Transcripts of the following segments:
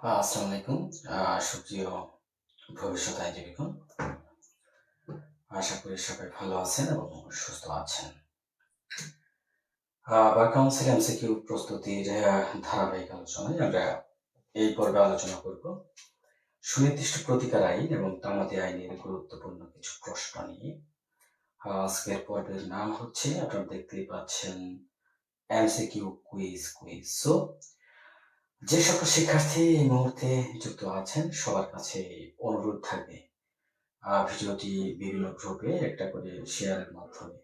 আসসালামু আলাইকুম। সুপ্রিয় ভবিষ্যৎ আইনজীবীগণ, আশা করি সবাই ভালো আছেন এবং সুস্থ আছেন। বার কাউন্সিল এমসিকিউ প্রস্তুতির ধারাবাহিক আলোচনায় আমরা এই পর্বে আলোচনা করব সুনির্দিষ্ট প্রতিকার আইন এবং তামাদি আইনের গুরুত্বপূর্ণ কিছু প্রশ্ন নিয়ে। আজকের পর্বের নাম হচ্ছে, আপনারা দেখতেই পাচ্ছেন, এমসিকিউ কুইজ। সো যে সকল শিক্ষার্থী এই মুহূর্তে যুক্ত আছেন, সবার কাছে অনুরোধ থাকবে ভিডিওটি বিভিন্ন গ্রুপে একটা করে শেয়ারের মাধ্যমে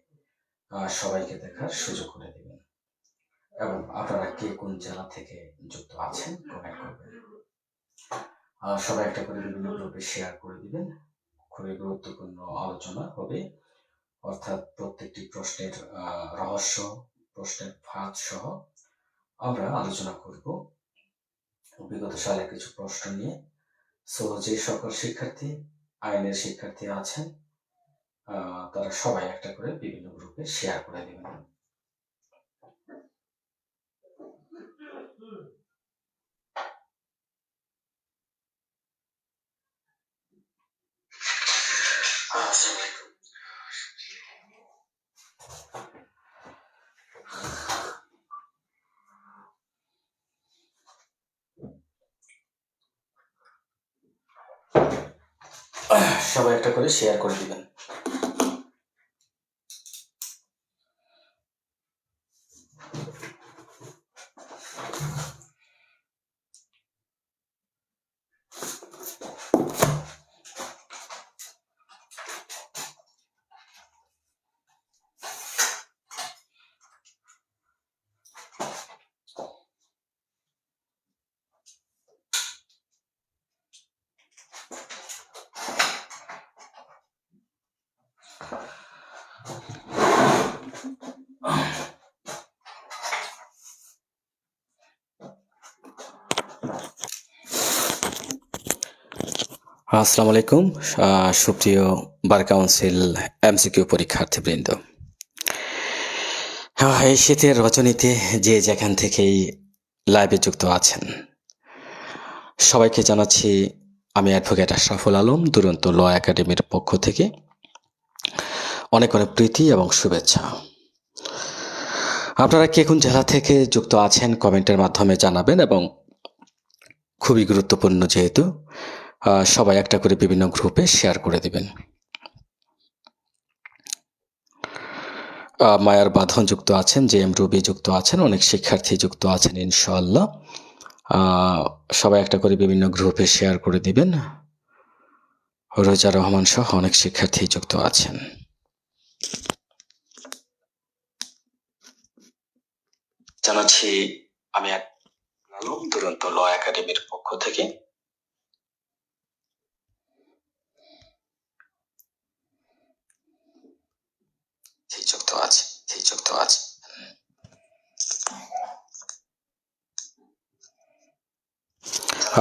সবাইকে দেখার সুযোগ করে দেবেন এবং আপনারা কে কোন জেলা থেকে যুক্ত আছেন কমেন্ট করবেন। সবাই একটা করে বিভিন্ন গ্রুপে শেয়ার করে দিবেন। খুবই গুরুত্বপূর্ণ আলোচনা হবে, অর্থাৎ প্রত্যেকটি প্রশ্নের রহস্য, প্রশ্নের ফাঁদ সহ আমরা আলোচনা করব বিগত সালের কিছু প্রশ্ন নিয়ে। সো যে সকল শিক্ষার্থী আইনের শিক্ষার্থী আছেন, তারা সবাই একটা করে বিভিন্ন গ্রুপে শেয়ার করে দেবেন। সবাই একটা করে শেয়ার করে দিবেন। আসসালামু আলাইকুম সুপ্রিয় বার কাউন্সিল এমসিকিউ পরীক্ষার্থীবৃন্দ। এই শীতের রজনীতে যে যেখান থেকেই লাইভে যুক্ত আছেন, সবাইকে জানাচ্ছি আমি অ্যাডভোকেট আশরাফুল আলম, দুরন্ত ল একাডেমির পক্ষ থেকে অনেক অনেক প্রীতি এবং শুভেচ্ছা। আপনারা কে কোন জেলা থেকে যুক্ত আছেন কমেন্টের মাধ্যমে জানাবেন, এবং খুবই গুরুত্বপূর্ণ যেহেতু সবাই একটা করে বিভিন্ন গ্রুপে শেয়ার করে দিবেন। মায়ার বাঁধন যুক্ত আছেন, জে এম রুবি যুক্ত আছেন, অনেক শিক্ষার্থী যুক্ত আছেন ইনশাআল্লাহ। সবাই একটা করে বিভিন্ন গ্রুপে শেয়ার করে দিবেন। রোজা রহমান সহ অনেক শিক্ষার্থী যুক্ত আছেন। জানাচ্ছি আমি আলম, দুরন্ত ল একাডেমির পক্ষ থেকে। যুক্ত আছে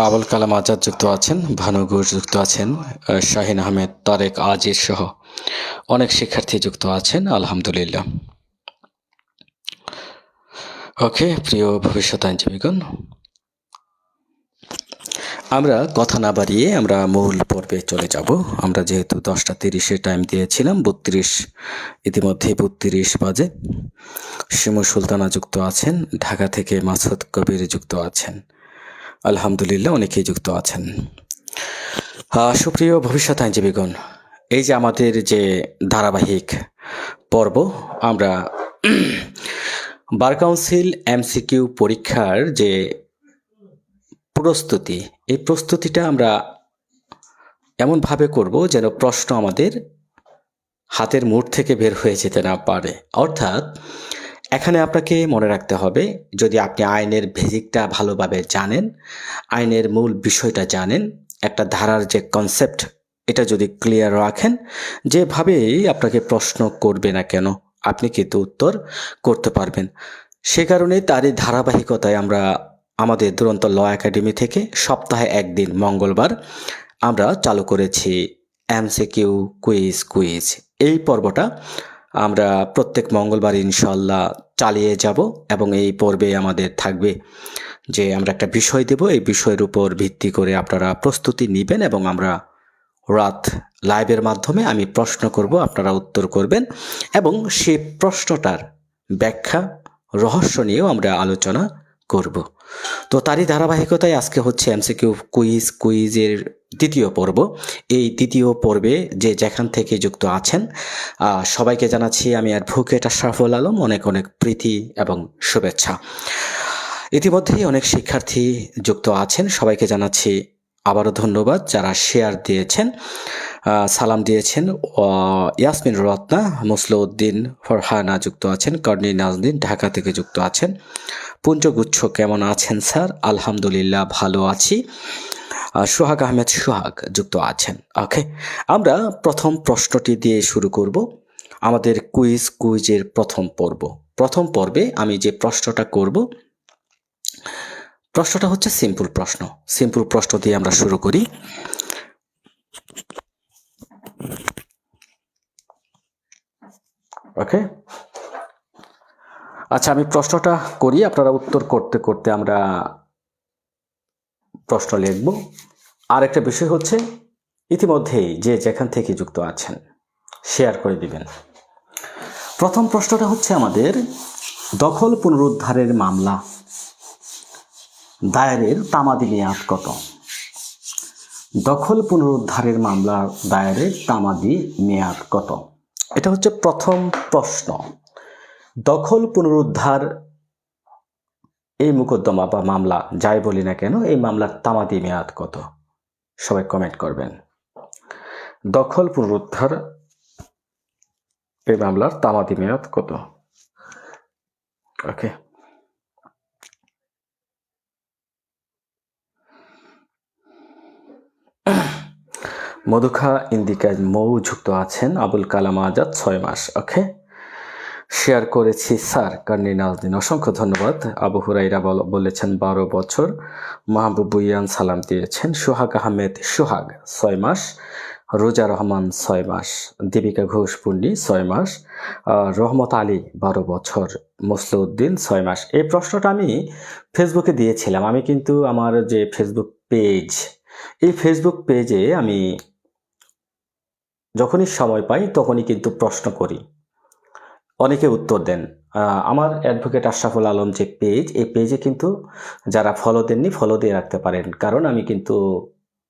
আবুল কালাম আজাদ যুক্ত আছেন, ভানু ঘোষ যুক্ত আছেন, শাহিন আহমেদ, তারেক আজিজ সহ অনেক শিক্ষার্থী যুক্ত আছেন আলহামদুলিল্লাহ। ওকে, প্রিয় ভবিষ্যৎ আইনজীবীগণ, আমরা কথা না বাড়িয়ে আমরা মূল পর্বে চলে যাব। আমরা যেহেতু 10:30 টাইম দিয়েছিলাম, 32 ইতিমধ্যে 32 বাজে। শিমু সুলতানা যুক্ত আছেন, ঢাকা থেকে মাসুদ কবির যুক্ত আছেন আলহামদুলিল্লাহ, অনেকেই যুক্ত আছেন। সুপ্রিয় ভবিষ্যৎ আইনজীবীগণ, এই যে আমাদের যে ধারাবাহিক পর্ব, আমরা বার কাউন্সিল এমসিকিউ পরীক্ষার যে প্রস্তুতি, এই প্রস্তুতিটা আমরা এমনভাবে করব যেন প্রশ্ন আমাদের হাতের মুঠ থেকে বের হয়ে যেতে না পারে। অর্থাৎ এখানে আপনাকে মনে রাখতে হবে, যদি আপনি আইনের বেসিকটা ভালোভাবে জানেন, আইনের মূল বিষয়টা জানেন, একটা ধারার যে কনসেপ্ট এটা যদি ক্লিয়ার রাখেন, যেভাবেই আপনাকে প্রশ্ন করবে না কেন আপনি কিন্তু উত্তর করতে পারবেন। সে কারণে তারই ধারাবাহিকতায় আমরা আমাদের দুরন্ত ল একাডেমি থেকে সপ্তাহে একদিন মঙ্গলবার আমরা চালু করেছি এমসিকিউ কুইজ। এই পর্বটা আমরা প্রত্যেক মঙ্গলবার ইনশাল্লাহ চালিয়ে যাব, এবং এই পর্বে আমাদের থাকবে যে আমরা একটা বিষয় দেব, এই বিষয়ের উপর ভিত্তি করে আপনারা প্রস্তুতি নেবেন, এবং আমরা রাত লাইভের মাধ্যমে আমি প্রশ্ন করব, আপনারা উত্তর করবেন, এবং সেই প্রশ্নটার ব্যাখ্যা রহস্য নিয়েও আমরা আলোচনা করব। তো তারই ধারাবাহিকতায় আজকে হচ্ছে এমসিকিউ কুইজের দ্বিতীয় পর্ব। এই দ্বিতীয় পর্বে যে যেখান থেকে যুক্ত আছেন সবাইকে জানাচ্ছি আমি অ্যাডভোকেট আশরাফুল আলম অনেক অনেক প্রীতি এবং শুভেচ্ছা। ইতিমধ্যেই অনেক শিক্ষার্থী যুক্ত আছেন, সবাইকে জানাচ্ছি আবারও ধন্যবাদ। যারা শেয়ার দিয়েছেন, সালাম দিয়েছেন, ইয়াসমিন রত্না, মুসলিউদ্দিন ফরহানা যুক্ত আছেন, কর্ণী নাজনীন ঢাকা থেকে যুক্ত আছেন। পুঞ্জগুচ্ছ কেমন আছেন স্যার? আলহামদুলিল্লাহ ভালো আছি। সোহাগ আহমেদ সোহাগ যুক্ত আছেন। ওকে, আমরা প্রথম প্রশ্নটি দিয়ে শুরু করব আমাদের কুইজের প্রথম পর্বে আমি যে প্রশ্নটা করব, প্রশ্নটা হচ্ছে সিম্পল প্রশ্ন দিয়ে আমরা শুরু করি। ওকে, আচ্ছা, আমি প্রশ্নটা করি, আপনারা উত্তর করতে করতে আমরা প্রশ্ন লিখব। আর একটা বিষয় হচ্ছে, ইতিমধ্যেই যে যেখান থেকে যুক্ত আছেন শেয়ার করে দিবেন। প্রথম প্রশ্নটা হচ্ছে আমাদের দখল পুনরুদ্ধারের মামলা দায়েরের তামাদি মেয়াদ কত? দখল পুনরুদ্ধারের মামলা দায়েরের তামাদি মেয়াদ কত? এটা হচ্ছে প্রথম প্রশ্ন। দখল পুনরুদ্ধার এই মোকদ্দমা বা মামলা যাই বলি না কেন, এই মামলার তামাদি মেয়াদ কত? সবাই কমেন্ট করবেন। দখল পুনরুদ্ধার এই মামলার তামাদি মেয়াদ কত? ওকে, মধুখা ইন্দিকাজ মৌ যুক্ত আছেন, আবুল কালাম আজাদ 6 মাস। ওকে, শেয়ার করেছি স্যার কর্ণী নাজনীন, অসংখ্য ধন্যবাদ। আবু হুরাইরা বলেছেন 12 বছর। মাহবুব বুইয়ান সালাম দিয়েছেন। সোহাগ আহমেদ সোহাগ 6 মাস। রোজা রহমান 6 মাস। দীপিকা ঘোষ পুন্নি 6 মাস। রহমত আলী 12 বছর। মুসলিউদ্দিন 6 মাস। এই প্রশ্নটা আমি ফেসবুকে দিয়েছিলাম। আমি কিন্তু আমার যে ফেসবুক পেজ, এই ফেসবুক পেজে আমি যখনই সময় পাই তখনই কিন্তু প্রশ্ন করি, অনেকে উত্তর দেন। আমার অ্যাডভোকেট আশরাফুল আলম যে পেজ, এই পেজে কিন্তু যারা ফলো দেননি ফলো দিয়ে রাখতে পারেন, কারণ আমি কিন্তু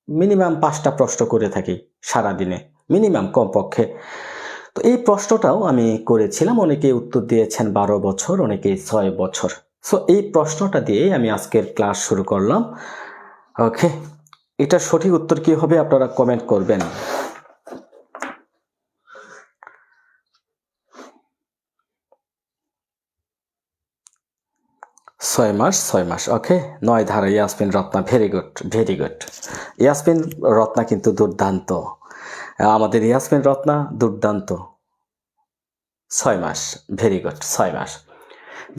মিনিমাম 5টা প্রশ্ন করে থাকি সারাদিনে, মিনিমাম কমপক্ষে। তো এই প্রশ্নটাও আমি করেছিলাম, অনেকে উত্তর দিয়েছেন 12 বছর, অনেকে 6 বছর। সো এই প্রশ্নটা দিয়েই আমি আজকের ক্লাস শুরু করলাম। ওকে, এটা সঠিক উত্তর কি হবে আপনারা কমেন্ট করবেন। ছয় মাস। ওকে, 9 ধারা। Yasmin Ratna, very good, very good. Yasmin Ratna কিন্তু দুর্দান্ত, আমাদের ইয়াসমিন রত্না দুর্দান্ত। 6 মাস, ভেরি গুড, 6 মাস।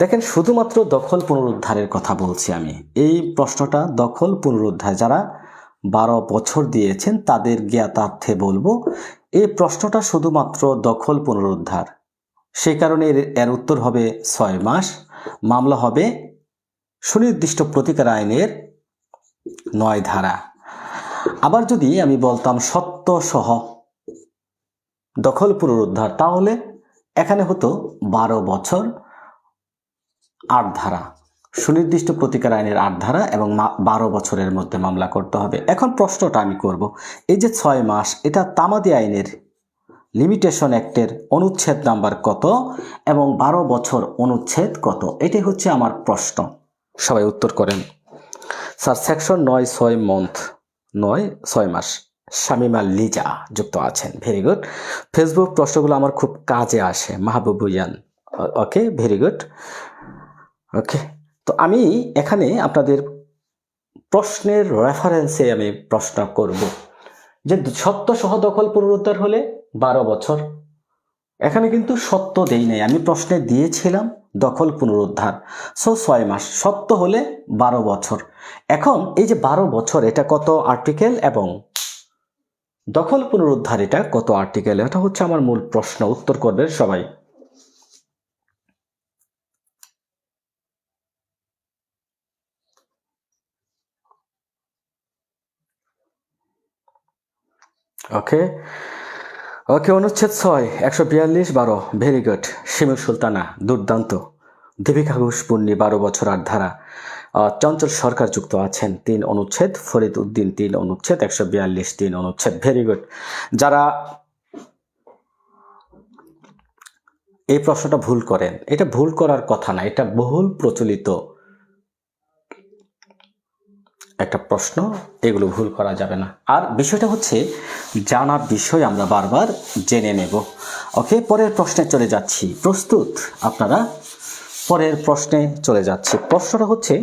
দেখেন, শুধুমাত্র দখল পুনরুদ্ধারের কথা বলছি আমি। এই প্রশ্নটা দখল পুনরুদ্ধার, যারা 12 বছর দিয়েছেন তাদের জ্ঞাতার্থে বলবো, এই প্রশ্নটা শুধুমাত্র দখল পুনরুদ্ধার। সেই কারণে এর উত্তর হবে 6 মাস। মামলা হবে সুনির্দিষ্ট প্রতিকার আইনের 9 ধারা। আবার যদি আমি বলতাম সত্য সহ দখল পুনরুদ্ধার, তাহলে এখানে হতো 12 বছর 8 ধারা, সুনির্দিষ্ট প্রতিকার আইনের 8 ধারা, এবং 12 বছরের মধ্যে মামলা করতে হবে। এখন প্রশ্নটা আমি করব, এই যে 6 মাস, এটা তামাদি আইনের লিমিটেশন অ্যাক্টের অনুচ্ছেদ নাম্বার কত এবং 12 বছর অনুচ্ছেদ কত? এটাই হচ্ছে আমার প্রশ্ন। সবাই উত্তর করেন। স্যার, সেকশন 9(6) মন্থ, 9(6) মাস। শামিমা লিজা যুক্ত আছেন, ভেরি গুড। ফেসবুক প্রশ্নগুলো আমার খুব কাজে আসে, মাহবুবুয়ান। ওকে, ভেরি গুড। ওকে, তো আমি এখানে আপনাদের প্রশ্নের রেফারেন্সে আমি প্রশ্ন করব যে সত্য সহ দখল পুনরুদ্ধার হলে 12 বছর। এখানে কিন্তু সত্য দেই নাই, আমি প্রশ্নে দিয়েছিলাম দখল পুনরুদ্ধার, সো 6 মাস। সত্য হলে 12 বছর। এখন এই যে 12 বছর, এটা কত আর্টিকেল, এবং দখল পুনরুদ্ধার এটা কত আর্টিকেল? এটা হচ্ছে আমার মূল প্রশ্ন। উত্তর করবেন সবাই। ওকে ওকে, অনুচ্ছেদ 6, 142(12), ভেরি গুড। শিমুল সুলতানা, দুর্দান্ত। দীপিকা ঘোষ পূর্ণি, 12 বছর 8 ধারা। চঞ্চল সরকার যুক্ত আছেন, 3 অনুচ্ছেদ। ফরিদ উদ্দিন, 3 অনুচ্ছেদ। 142, 3 অনুচ্ছেদ, ভেরি গুড। যারা এই প্রশ্নটা ভুল করেন, এটা ভুল করার কথা না, এটা বহুল প্রচলিত একটা প্রশ্ন, এগুলো ভুল করা যাবে না। আর বিষয়টা হচ্ছে জানা বিষয়, আমরা বারবার জেনে নেব। ওকে, পরের প্রশ্নে চলে যাচ্ছি। প্রস্তুত আপনারা? পরের প্রশ্নে চলে যাচ্ছি। প্রশ্নটা হচ্ছে,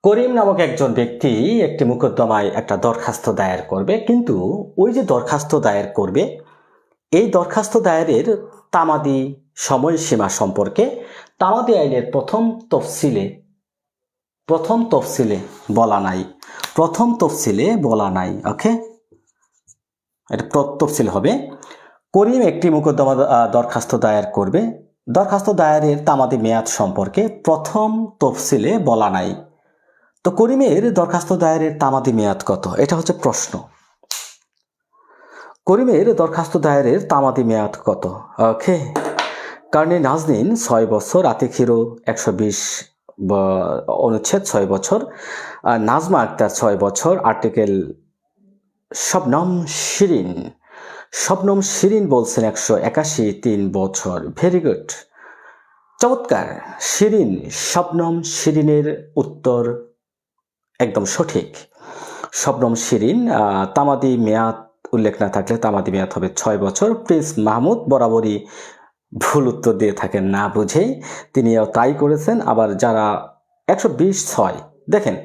করিম নামক একজন ব্যক্তি একটি মোকদ্দমায় একটা দরখাস্ত দায়ের করবে, কিন্তু ওই যে দরখাস্ত দায়ের করবে, এই দরখাস্ত দায়েরের তামাদি সময়সীমা সম্পর্কে তামাদি আইনের প্রথম তফসিলে বলা নাই। প্রথম তফসিলে বলা নাই। ওকে, এটা তফসিল হবে। করিম একটি মোকদ্দমা দরখাস্ত দায়ের করবে, দরখাস্ত দায়েরের তামাদি মেয়াদ সম্পর্কে প্রথম তফসিলে বলা নাই। তো করিমের দরখাস্ত দায়েরের তামাদি মেয়াদ কত? এটা হচ্ছে প্রশ্ন। করিমের দরখাস্ত দায়েরের তামাদি মেয়াদ কত? ওকে, কারণে নাজনীন 6 বছর, আতিক হিরো 120 অনুচ্ছেদ 6 বছর, নাজমা আক্তার 6 বছর, আর্টিকেল শবনম শিরিন বলছেন 181 3 বছর। ভেরি গুড, চমৎকার। শবনম শিরিনের উত্তর একদম সঠিক। শবনম শিরিন, তামাদি মেয়াদ উল্লেখ না থাকলে তামাদি মেয়াদ হবে 6 বছর। প্রিন্স মাহমুদ বরাবরই ভুল উত্তর দিয়ে থাকেন না বুঝেই, তিনিও তাই করেছেন। আবার যারা 120(6) দেখেন,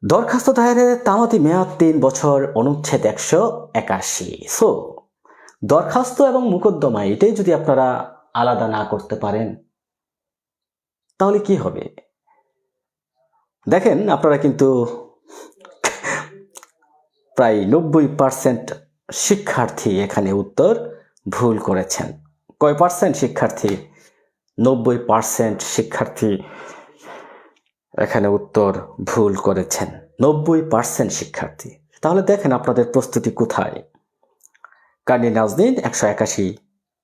দরখাস্ত দায়েরের তামাদি মেয়াদ 3 বছর, অনুচ্ছেদ 181। সো দরখাস্ত এবং মোকদ্দমা এটাই যদি আপনারা আলাদা না করতে পারেন তাহলে কি হবে? দেখেন, আপনারা কিন্তু প্রায় 90% শিক্ষার্থী এখানে উত্তর ভুল করেছেন। কয় পার্সেন্ট শিক্ষার্থী? 90% শিক্ষার্থী এখানে উত্তর ভুল করেছেন। 90% শিক্ষার্থী। তাহলে দেখেন আপনাদের প্রস্তুতি কোথায়। কার্নি নাজনীন 181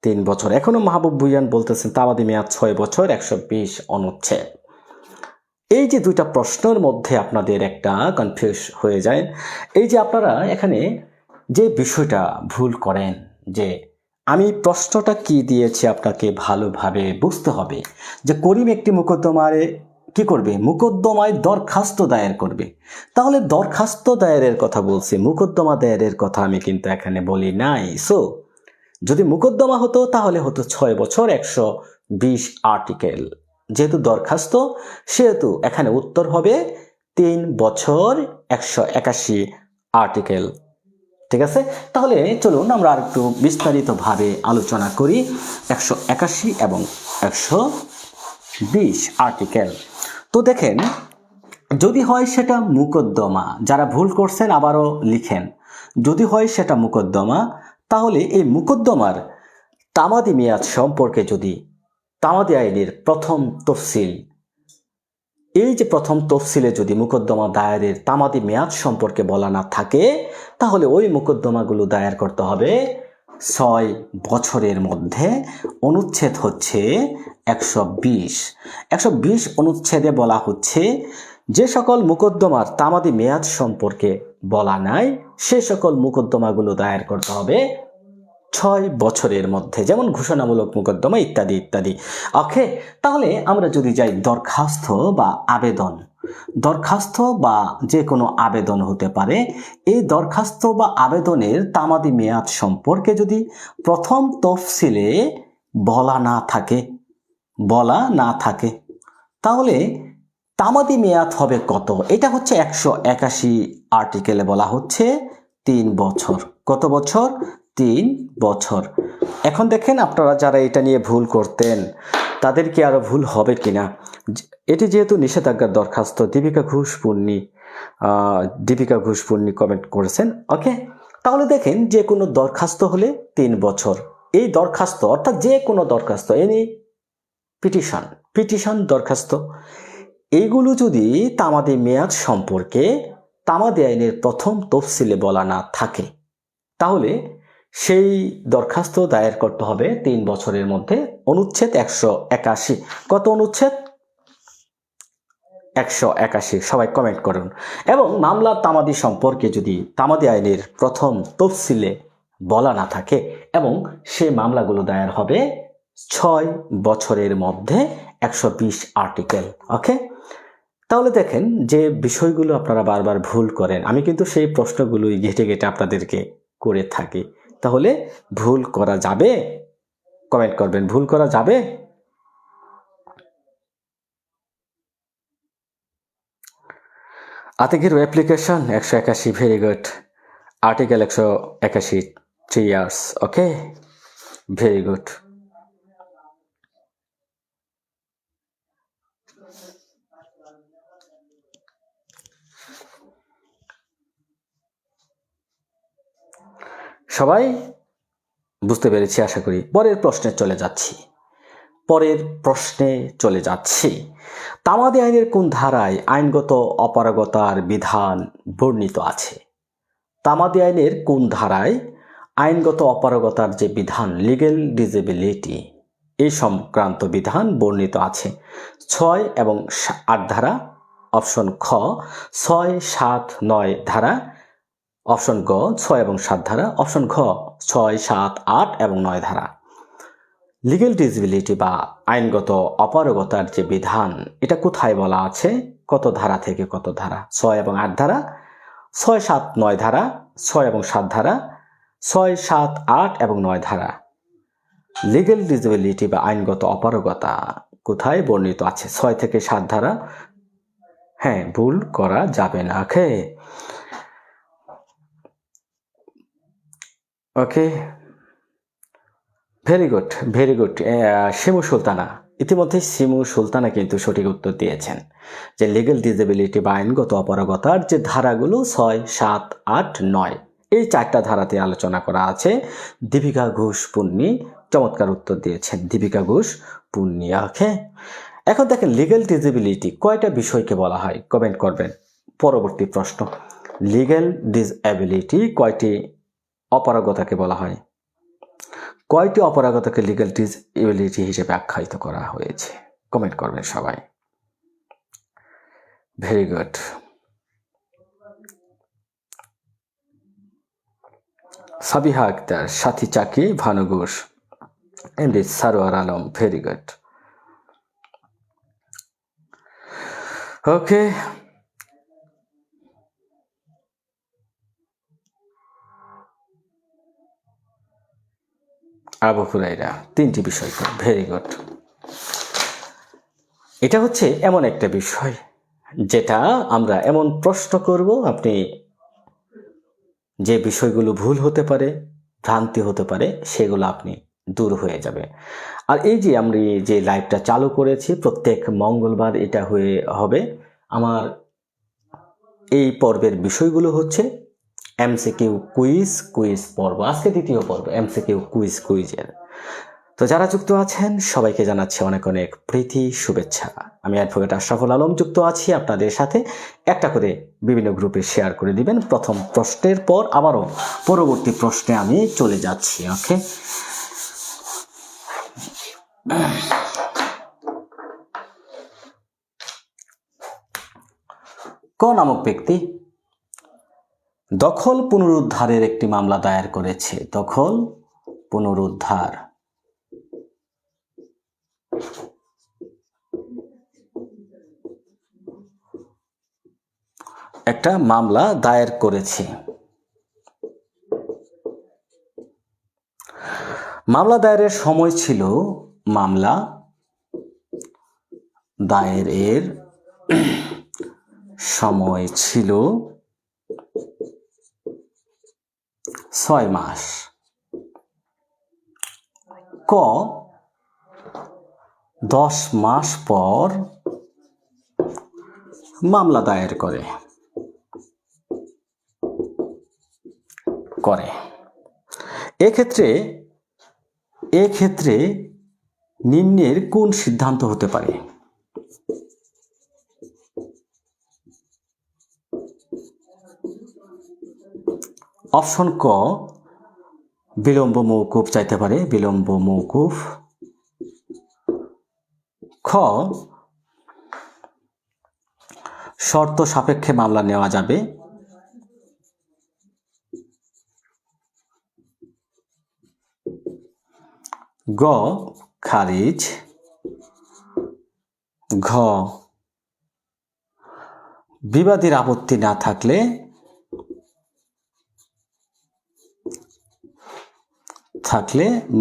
3 বছর। এখনো মাহবুব ভুইয়ান বলতেছেন তামাদি মেয়াদ 6 বছর, 120 অনুচ্ছেদ। এই যে দুইটা প্রশ্নের মধ্যে আপনাদের একটা কনফিউজ হয়ে যায়। এই যে আপনারা এখানে যে বিষয়টা ভুল করেন, যে আমি প্রশ্নটা কি দিয়েছি আপনাকে ভালোভাবে বুঝতে হবে। যে করিম একটি মোকদ্দমায় কি করবে? মোকদ্দমায় দরখাস্ত দায়ের করবে। তাহলে দরখাস্ত দায়েরের কথা বলছি, মোকদ্দমা দায়েরের কথা আমি কিন্তু এখানে বলি নাই। সো যদি মোকদ্দমা হতো তাহলে হতো 6 বছর 120 আর্টিকেল। যেহেতু দরখাস্ত সেহেতু এখানে উত্তর হবে 3 বছর 181 আর্টিকেল। ঠিক আছে, তাহলে চলুন আমরা আর একটু বিস্তারিতভাবে আলোচনা করি 181 এবং 120 আর্টিকেল। তো দেখেন, যদি হয় সেটা মোকদ্দমা, যারা ভুল করছেন আবারও লিখেন, যদি হয় সেটা মোকদ্দমা, তাহলে এই মোকদ্দমার তামাদি মেয়াদ সম্পর্কে যদি তামাদি আইনের প্রথম তফসিল, এই যে প্রথম তফসিলে যদি মোকদ্দমা দায়েরের তামাদি মেয়াদ সম্পর্কে বলা না থাকে, তাহলে ওই মোকদ্দমাগুলো দায়ের করতে হবে 6 বছরের মধ্যে। অনুচ্ছেদ হচ্ছে 120 অনুচ্ছেদে বলা হচ্ছে যে সকল মোকদ্দমার তামাদি মেয়াদ সম্পর্কে বলা নাই সে সকল মোকদ্দমাগুলো দায়ের করতে হবে 6 বছরের মধ্যে, যেমন ঘোষণামূলক মোকদ্দমা ইত্যাদি ইত্যাদি। ওকে, তাহলে আমরা যদি যাই দরখাস্ত বা আবেদন, দরখাস্ত বা যে কোনো আবেদন হতে পারে, এই দরখাস্ত বা আবেদনের তামাদি মেয়াদ সম্পর্কে যদি প্রথম তফসিলে বলা না থাকে তাহলে তামাদি মেয়াদ হবে কত? এটা হচ্ছে 181 আর্টিকেলে বলা হচ্ছে 3 বছর। কত বছর? 3 বছর। এখন দেখেন, আপনারা যারা এটা নিয়ে ভুল করতেন তাদের কি আরো ভুল হবে কিনা। এটি যেহেতু নিষেধাজ্ঞার দরখাস্ত, দীপিকা ঘোষ পূর্ণি কমেন্ট করেছেন। ওকে, তাহলে দেখেন, যে কোনো দরখাস্ত হলে 3 বছর। এই দরখাস্ত অর্থাৎ যে কোনো দরখাস্ত, এনি পিটিশন দরখাস্ত, এইগুলো যদি তামাদি মেয়াদ সম্পর্কে তামাদি আইনের প্রথম তফসিলে বলা না থাকে তাহলে সেই দরখাস্ত দায়ের করতে হবে 3 বছরের মধ্যে। অনুচ্ছেদ 181। কত অনুচ্ছেদ? 181। সবাই কমেন্ট করুন। এবং মামলার তামাদি সম্পর্কে যদি তামাদি আইনের প্রথম তফসিলে বলা না থাকে এবং সেই মামলাগুলো দায়ের হবে 6 বছরের মধ্যে 120 আর্টিকেল। ওকে, তাহলে দেখেন যে বিষয়গুলো আপনারা বারবার ভুল করেন, আমি কিন্তু সেই প্রশ্নগুলোই ঘেটে আপনাদেরকে করে থাকি। তাহলে ভুল করা যাবে? কমেন্ট করবেন, ভুল করা যাবে? আতিকের application 181। Very good. Article 181 3 years. Okay, very good. সবাই বুঝতে পেরেছি আশা করি। পরের প্রশ্নে চলে যাচ্ছি। তামাদি আইনের কোন ধারায় আইনগত অপারগতার বিধান বর্ণিত আছে? তামাদি আইনের কোন ধারায় আইনগত অপারগতার যে বিধান, লিগ্যাল ডিসেবিলিটি, এই সংক্রান্ত বিধান বর্ণিত আছে 6 এবং 8 ধারা, অপশন খ 6, 7, 9 ধারা, অপশন গ 6 এবং 7 ধারা, অপশন ঘ 6, 7, 8 এবং 9 ধারা। লিগ্যাল ডিসেবিলিটি বা আইনগত অপারগতার যে বিধান, এটা কোথায় বলা আছে, কত ধারা থেকে কত ধারা? 6 এবং 8 ধারা, 6, 7, 9 ধারা, 6 এবং 7 ধারা, 6, 7, 8 এবং 9 ধারা। লিগ্যাল ডিসেবিলিটি বা আইনগত অপারগতা কোথায় বর্ণিত আছে? 6 থেকে 7 ধারা। হ্যাঁ, ভুল করা যাবে না। Okay, very good, very good. Shimu Sultana, ইতিমধ্যে শিমু সুলতানা কিন্তু সঠিক উত্তর দিয়েছেন যে লিগ্যাল ডিসেবিলিটি বা আইনগত অপারগতার যে ধারাগুলো 6, 7, 8, 9, এই 4টা ধারাতে আলোচনা করা আছে। দীপিকা ঘোষ পুন্নি চমৎকার উত্তর দিয়েছেন, দীপিকা ঘোষ পুন্নি। ওকে, এখন দেখেন লিগ্যাল ডিসেবিলিটি কয়টা বিষয়কে বলা হয়, কমেন্ট করবেন। পরবর্তী প্রশ্ন, লিগ্যাল ডিসএবিলিটি কয়টি অপারগতাকে বলা হয়? কয়টি অপারগতাকে লিগ্যাল ডিসএবিলিটি হিসেবে আখ্যায়িত করা হয়েছে? কমেন্ট করবেন সবাই। Very good. Sabiha Akter, Sathi Chaki, Bhanu Ghosh, MD Sarwar Alam, very good. Okay, Abu Huraira, 3টি বিষয়, ভেরি গুড। এটা হচ্ছে এমন একটা বিষয় যেটা আমরা এমন প্রশ্ন করব, আপনি যে বিষয়গুলো ভুল হতে পারে, ভ্রান্তি হতে পারে, সেগুলো আপনি দূর হয়ে যাবে। আর এই যে আমরা যে লাইভটা চালু করেছি প্রত্যেক মঙ্গলবার, এটা হবে আমার এই পর্বের বিষয়গুলো হচ্ছে এমসিকিউ কুইজ পর্ব। আজকে দ্বিতীয় পর্ব এমসিকিউ কুইজের। তো যারা যুক্ত আছেন সবাইকে জানাচ্ছি অনেক অনেক প্রীতি, শুভেচ্ছা। আমি অ্যাডভোকেট আশরাফুল আলম যুক্ত আছি আপনাদের সাথে। একটা করে বিভিন্ন গ্রুপে শেয়ার করে দিবেন। প্রথম প্রশ্নের পর আবারও পরবর্তী প্রশ্নে আমি চলে যাচ্ছি। ওকে, ক নামক ব্যক্তি দখল পুনরুদ্ধারের একটি মামলা দায়ের করেছে। দখল পুনরুদ্ধার একটা মামলা দায়ের করেছে। মামলা দায়েরের সময় ছিল, মামলা দায়েরের সময় ছিল 6 মাস। ক 10 মাস পর মামলা দায়ের করে। এক্ষেত্রে নিম্নের কোন সিদ্ধান্ত হতে পারে? অপশন ক বিলম্ব মওকুফ চাইতে পারে, বিলম্ব মওকুফ। খ শর্ত সাপেক্ষে মামলা নেওয়া যাবে। গ খারিজ। ঘ বিবাদীর আপত্তি না থাকলে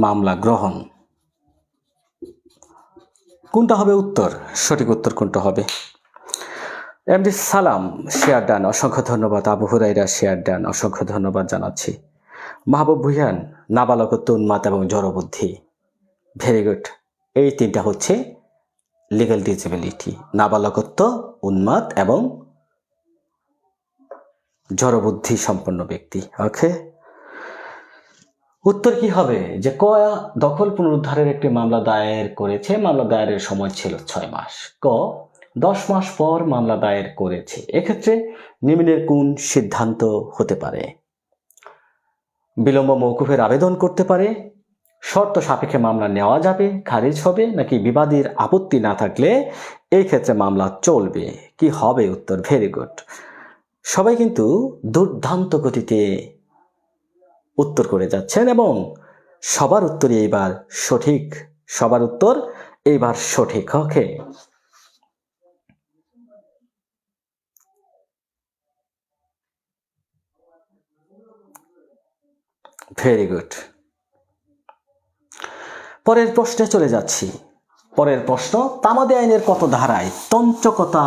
মামলা গ্রহণ। কোনটা হবে উত্তর? সঠিক উত্তর কোনটা হবে? এমডি সালাম শেয়ার ডান, অসংখ্য ধন্যবাদ। আবু হুরাইরা শেয়ার ডান, অসংখ্য ধন্যবাদ জানাচ্ছি। মাহবুব ভুইয়ান, নাবালকত্ব, উন্মাদ এবং জড়বুদ্ধি, ভেরি গুড। এই 3টা হচ্ছে লিগ্যাল ডিসেবিলিটি, নাবালকত্ব, উন্মাদ এবং জড়বুদ্ধি সম্পন্ন ব্যক্তি। ওকে, উত্তর কি হবে? যে ক দখল পুনরুদ্ধারের একটি মামলা দায়ের করেছে, মামলা দায়েরের সময় ছিল 6 মাস। ক 10 মাস পর মামলা দায়ের করেছে। এক্ষেত্রে নিম্নের কোন সিদ্ধান্ত হতে পারে? বিলম্ব মওকুফের আবেদন করতে পারে, শর্ত সাপেক্ষে মামলা নেওয়া যাবে, খারিজ হবে, নাকি বিবাদীর আপত্তি না থাকলে এই ক্ষেত্রে মামলা চলবে? কি হবে উত্তর? Very good. সবাই কিন্তু দুর্দান্ত গতিতে উত্তর করে যাচ্ছেন এবং সবার উত্তরই এইবার সঠিক। সবার উত্তর এইবার সঠিক। ওকে, ভেরি গুড। পরের প্রশ্নে চলে যাচ্ছি। পরের প্রশ্ন, তামাদি আইনের কত ধারায় তঞ্চকতা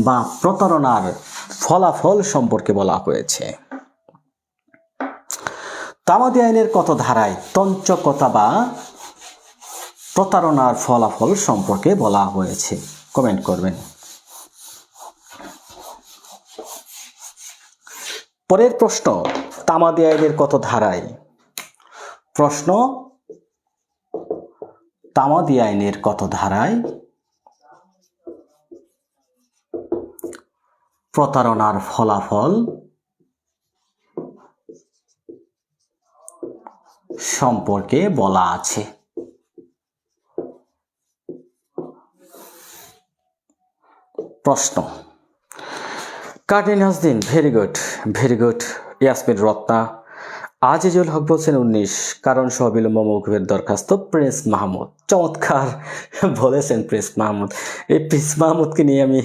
বা প্রতারণার ফলাফল সম্পর্কে বলা হয়েছে? তামাদি আইনের কত ধারায় তঞ্চকতা বা প্রতারণার ফলাফল সম্পর্কে বলা হয়েছে? কমেন্ট করবেন। পরের প্রশ্ন, তামাদি আইনের কত ধারায়? প্রশ্ন, তামাদি আইনের কত ধারায় প্রতারণার ফলাফল সম্পর্কে বলা আছে? প্রশ্ন, কার্ডিন হাসদিন, very good, very good. Yasmin Ratna, Azizul Haque বলছেন 19, কারণ সহ বিলম্ব মৌকুফের দরখাস্ত প্রিন্স মাহমুদ। চমৎকার বলেছেন প্রিন্স মাহমুদ। এই প্রিন্স মাহমুদকে নিয়ে আমি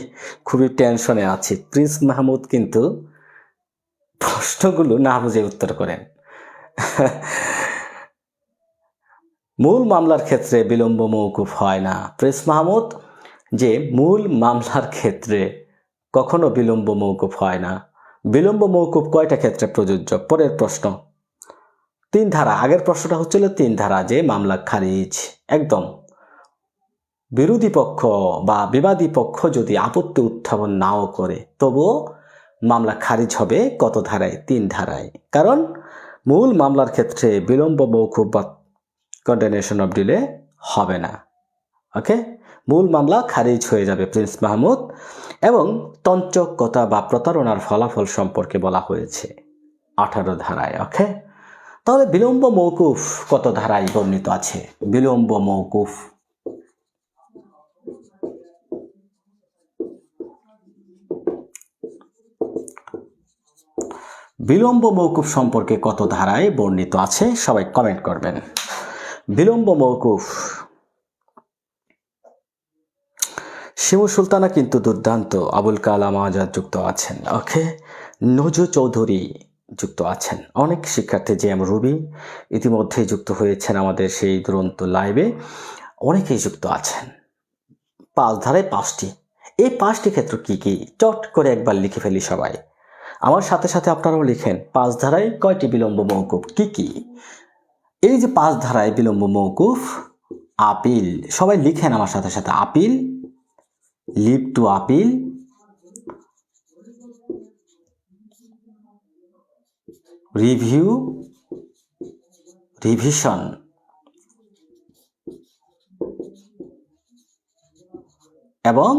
খুবই টেনশনে আছি। প্রিন্স মাহমুদ কিন্তু প্রশ্নগুলো না বুঝে উত্তর করেন। মূল মামলার ক্ষেত্রে বিলম্ব মৌকুফ হয় না প্রিন্স মাহমুদ, যে মূল মামলার ক্ষেত্রে কখনো বিলম্ব মৌকুফ হয় না। বিলম্ব মৌকুফ কয়টা ক্ষেত্রে প্রযোজ্য? পরের প্রশ্ন, 3 ধারা। আগের প্রশ্নটা হচ্ছিল 3 ধারা, যে মামলা খারিজ, একদম বিরোধী পক্ষ বা বিবাদী পক্ষ যদি আপত্তি উত্থাপন নাও করে তবুও মামলা খারিজ হবে কত ধারায়? 3 ধারায়। কারণ মূল মামলার ক্ষেত্রে বিলম্ব মৌকুফ বা কন্ডেনেশন অফ ডিলে হবে না। ওকে, মূল মামলা খারিজ হয়ে যাবে প্রিন্স মাহমুদ। এবং তঞ্চকতা বা প্রতারণার ফলাফল সম্পর্কে বলা হয়েছে 18 ধারায়। ওকে, তাহলে বিলম্ব মৌকুফ কত ধারায় বর্ণিত আছে? বিলম্ব মৌকুফ বিলম্ব মৌকুফ সম্পর্কে কত ধারায় বর্ণিত আছে? সবাই কমেন্ট করবেন। বিলম্ব মৌকুফ, শিমু সুলতানা কিন্তু দুর্দান্ত, আবুল কালাম আজাদ যুক্ত আছেন। ওকে, নজু চৌধুরী যুক্ত আছেন, অনেক শিক্ষার্থী জেএম রুবি ইতিমধ্যেই যুক্ত হয়েছেন আমাদের সেই দুরন্ত লাইভে, অনেকেই যুক্ত আছেন। 5 ধারায় 5টি। এই 5টি ক্ষেত্র কি কি চট করে একবার লিখে ফেলি সবাই। আমার সাথে সাথে আপনারাও লিখেন 5 ধারায় কয়টি বিলম্ব মৌকুফ কি কি? এই যে 5 ধারায় বিলম্ব মৌকুফ, আপিল, সবাই লিখেন আমার সাথে সাথে। Appeal, leave to appeal, review, revision এবং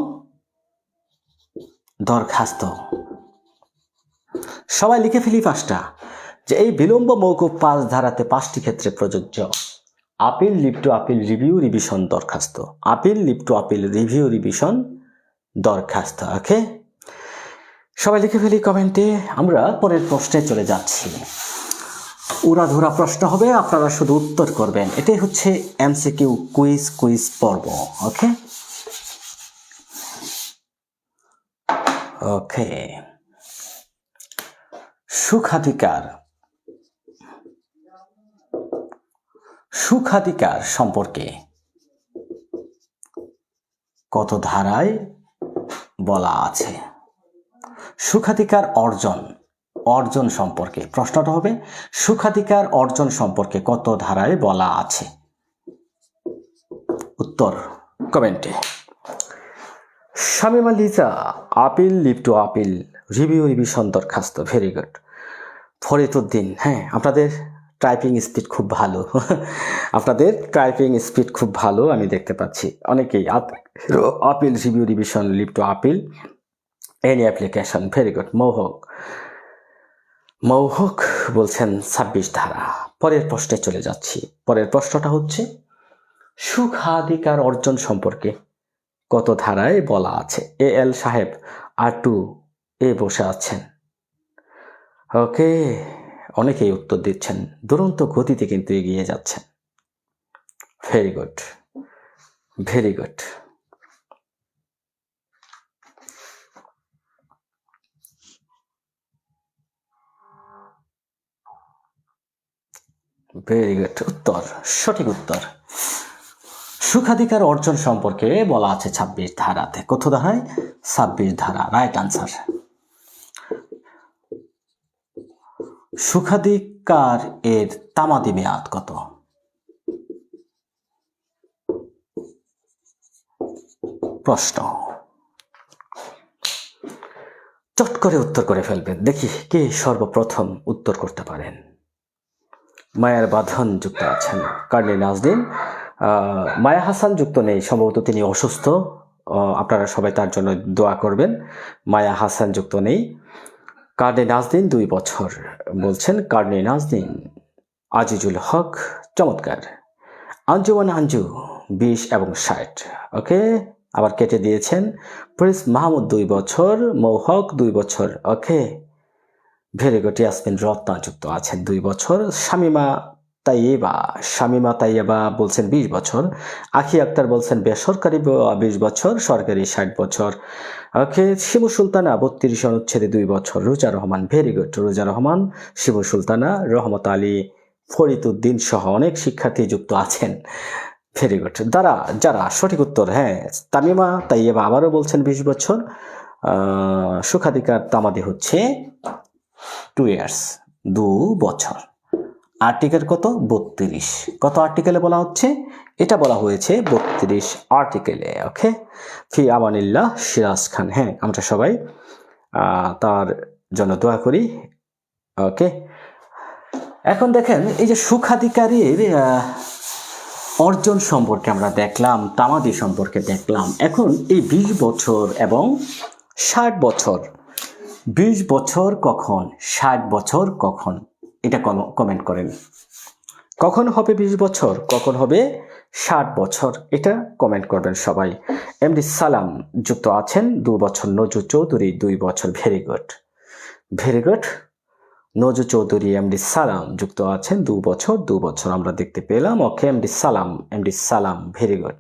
দরখাস্ত। সবাই লিখে ফেলি 5টা, যে এই বিলম্ব মৌকুফ 5 ধারাতে 5টি ক্ষেত্রে প্রযোজ্য। Appeal, leave to appeal, review, revision, দরখাস্ত। Appeal, leave to appeal, review, revision, দরখাস্ত। ওকে, সবাই লিখে ফেলি কমেন্টে। আমরা পরের প্রশ্নে চলে যাচ্ছি। উড়াধুরা প্রশ্ন হবে, আপনারা শুধু উত্তর করবেন। এটাই হচ্ছে এমসিকিউ কুইজ পর্ব। ওকে ওকে, সুখাধিকার সম্পর্কে কত ধারায় বলা আছে? সুখাধিকার অর্জন সম্পর্কে প্রশ্নটা হবে, সুখাধিকার অর্জন সম্পর্কে কত ধারায় বলা আছে? উত্তর কমেন্টে। Shamima Liza, appeal, leave to appeal, review, revision, দরখাস্ত। Very good. ফরিদউদ্দিন, হ্যাঁ, আপনাদের টাইপিং স্পিড খুব ভালো। আপনাদের টাইপিং স্পিড খুব ভালো আমি দেখতে পাচ্ছি। অনেকেই appeal, review, revision, leave to appeal, any application. Very good. মৌহক বলছেন 26 ধারা। পরের প্রশ্নে চলে যাচ্ছি। পরের প্রশ্নটা হচ্ছে সুখাধিকার অর্জন সম্পর্কে কত ধারায় বলা আছে? এ এল সাহেব R2 এ বসে আছেন। ওকে, অনেকেই উত্তর দিচ্ছেন, দুরন্ত গতিতে কিন্তু এগিয়ে যাচ্ছেন। Very good, very good. Very good, উত্তর, সঠিক উত্তর। সুখাধিকার অর্জন সম্পর্কে বলা আছে 26 ধারাতে। কত ধারায়? 26 ধারা, রাইট আনসার। সুখাধিকার এর তামাদি মেয়াদ কত? প্রশ্ন, চট করে উত্তর করে ফেলবেন। দেখি কে সর্বপ্রথম উত্তর করতে পারেন। মায়ার বাঁধন যুক্ত আছেন, কার্নি নাজদিন। মায়া হাসান যুক্ত নেই, সম্ভবত তিনি অসুস্থ। আপনারা সবাই তার জন্য দোয়া করবেন। মায়া হাসান যুক্ত নেই। কার্নি নাজদিন 2 বছর বলছেন, কার্নি নাজদিন। আজিজুল হক, চমৎকার। আঞ্জুমান আঞ্জু 20 এবং 60। ওকে, আবার কেটে দিয়েছেন। প্রিন্স মাহমুদ 2 বছর, মৌহক 2 বছর। ওকে, ভেরি গুড। ইয়াসমিন রত্না যুক্ত আছেন 2 বছর। শামিমা তাইয়েবা বলছেন 20 বছর। আখি আক্তার বলছেন বেসরকারি 20 বছর, সরকারি 60 বছর। ওকে, শিবু সুলতানা 32 অনুচ্ছেদে 2 বছর। রোজা রহমান, ভেরি গুড। রোজা রহমান, শিবু সুলতানা, রহমত আলী, ফরিদ উদ্দিন সহ অনেক শিক্ষার্থী যুক্ত আছেন। Very good. যারা সঠিক উত্তর, হ্যাঁ, তামিমা তাইয়েবা আবারও বলছেন 20 বছর। সুখাধিকার তামাদি হচ্ছে 2 ইয়ার্স, 2 বছর। আর্টিকেল কত? 32। কত আর্টিকেলে বলা হচ্ছে? এটা বলা হয়েছে 32 আর্টিকেলে। ওকে, ফি আমানিল্লাহ সিরাজ খান। হ্যাঁ, আমরা সবাই তার জন্য দোয়া করি। ওকে, এখন দেখেন, এই যে সুখাধিকারীর অর্জন সম্পর্কে আমরা দেখলাম, তামাদি সম্পর্কে দেখলাম। এখন এই 20 বছর এবং 60 বছর, 20 বছর কখন, 60 বছর কখন, এটা কমেন্ট করেন। কখন হবে 20 বছর, কখন হবে 60 বছর, এটা কমেন্ট করবেন সবাই। এমডি সালাম যুক্ত আছেন 2 বছর। নজু চৌধুরী 2 বছর। Very good, very good. Naju Chowdhury, MD Salam যুক্ত আছেন 2 বছর, 2 বছর আমরা দেখতে পেলাম। ওকে, এমডি সালাম, ভেরি গুড।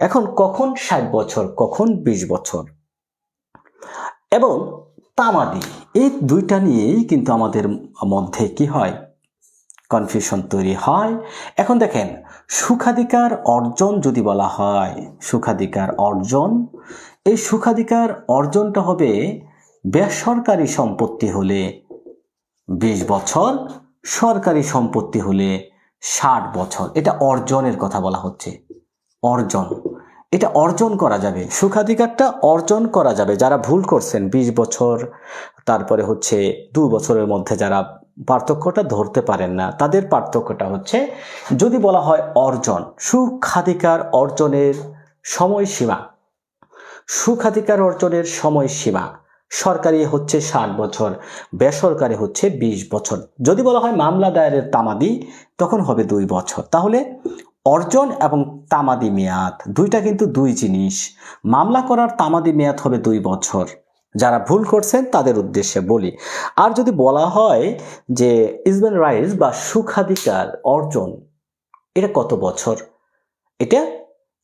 এখন কখন 60 বছর, কখন 20 বছর এবং তামাদি, এই দুইটা নিয়েই কিন্তু আমাদের মধ্যে কি হয়, কনফিউশন তৈরি হয়। এখন দেখেন, সুখাধিকার অর্জন যদি বলা হয়, সুখাধিকার অর্জন, এই সুখাধিকার অর্জনটা হবে বেসরকারি সম্পত্তি হলে 20 বছর, সরকারি সম্পত্তি হলে 60 বছর। এটা অর্জনের কথা বলা হচ্ছে, অর্জন। এটা অর্জন করা যাবে, সুখাধিকারটা অর্জন করা যাবে। যারা ভুল করছেন 20 বছর, তারপরে হচ্ছে 2 বছরের মধ্যে যারা পার্থক্যটা ধরতে পারেন না, তাদের পার্থক্যটা হচ্ছে, যদি বলা হয় অর্জন, সুখাধিকার অর্জনের সময়সীমা, সুখাধিকার অর্জনের সময়সীমা সরকারি হচ্ছে 60 বছর, বেসরকারি হচ্ছে 20 বছর। যদি বলা হয় মামলা দায়েরের তামাদি, তখন হবে 2 বছর। তাহলে অর্জন এবং তামাদি মেয়াদ দুইটা কিন্তু 2 জিনিস। মামলা করার তামাদি মেয়াদ হবে 2 বছর। যারা ভুল করছেন তাদের উদ্দেশ্যে বলি। আর যদি বলা হয় যে ইজমেল রাইটস বা সুখাধিকার অর্জন, এটা কত বছর, এটা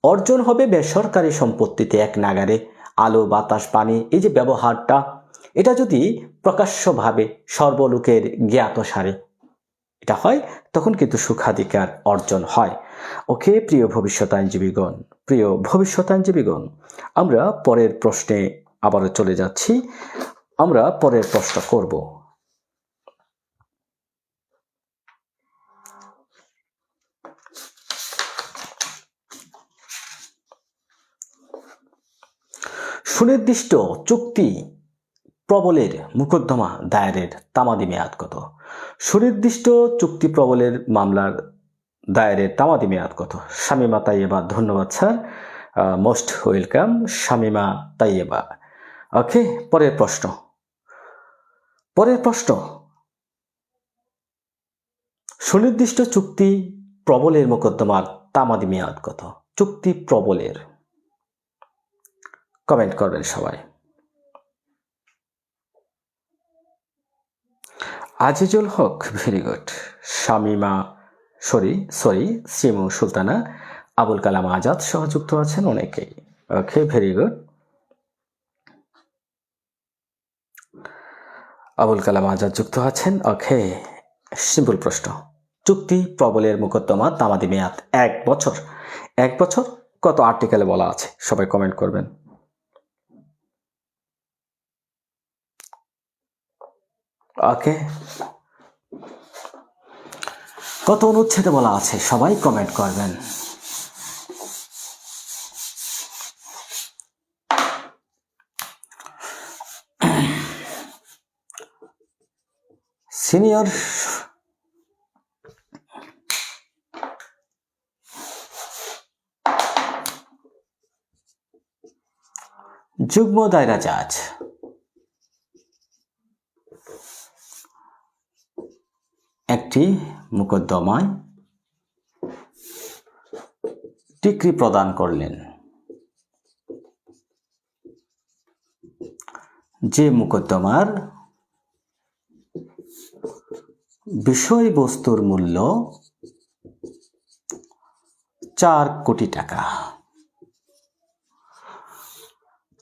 অর্জন হবে বেসরকারি সম্পত্তিতে এক নাগারে, আলো বাতাস পানি, এই যে ব্যবহারটা, এটা যদি প্রকাশ্যভাবে সর্বলোকের জ্ঞাতসারে এটা হয়, তখন কিন্তু সুখাধিকার অর্জন হয়। ওকে, প্রিয় ভবিষ্যৎ আইনজীবীগণ, আমরা পরের প্রশ্নে আবারও চলে যাচ্ছি। আমরা পরের প্রশ্ন করব। সুনির্দিষ্ট চুক্তি প্রবলের মোকদ্দমা দায়েরের তামাদি মেয়াদ কত? সুনির্দিষ্ট চুক্তি প্রবলের মামলার দায়েরের তামাদি মেয়াদ কত? শামিমা তাইয়েবা, ধন্যবাদ sir, most welcome Shamima Taiyeba. Okay, পরের প্রশ্ন, সুনির্দিষ্ট চুক্তি প্রবলের মোকদ্দমার তামাদি মেয়াদ কত? চুক্তি প্রবলের কমেন্ট করবেন সবাই। আজিজুল হক, ভেরি গুড। শামিমা শ্রীমু সুলতানা, আবুল কালাম আজাদ সহ যুক্ত আছেন অনেকেই। ওকে, ভেরি গুড। আবুল কালাম আজাদ যুক্ত আছেন। ওকে, সিম্পল প্রশ্ন। চুক্তি প্রবলের মোকদ্দমা তামাদি মেয়াদ 1 বছর। 1 বছর কত আর্টিকেলে বলা আছে? সবাই কমেন্ট করবেন। ওকে, কত অনুচ্ছেদে বলা আছে? সবাই কমেন্ট করবেন। সিনিয়র যুগ্ম দায়রা জাজ একটি মোকদ্দমায় ডিক্রি প্রদান করলেন। যে মোকদ্দমার বিষয়বস্তুর মূল্য 4 কোটি টাকা।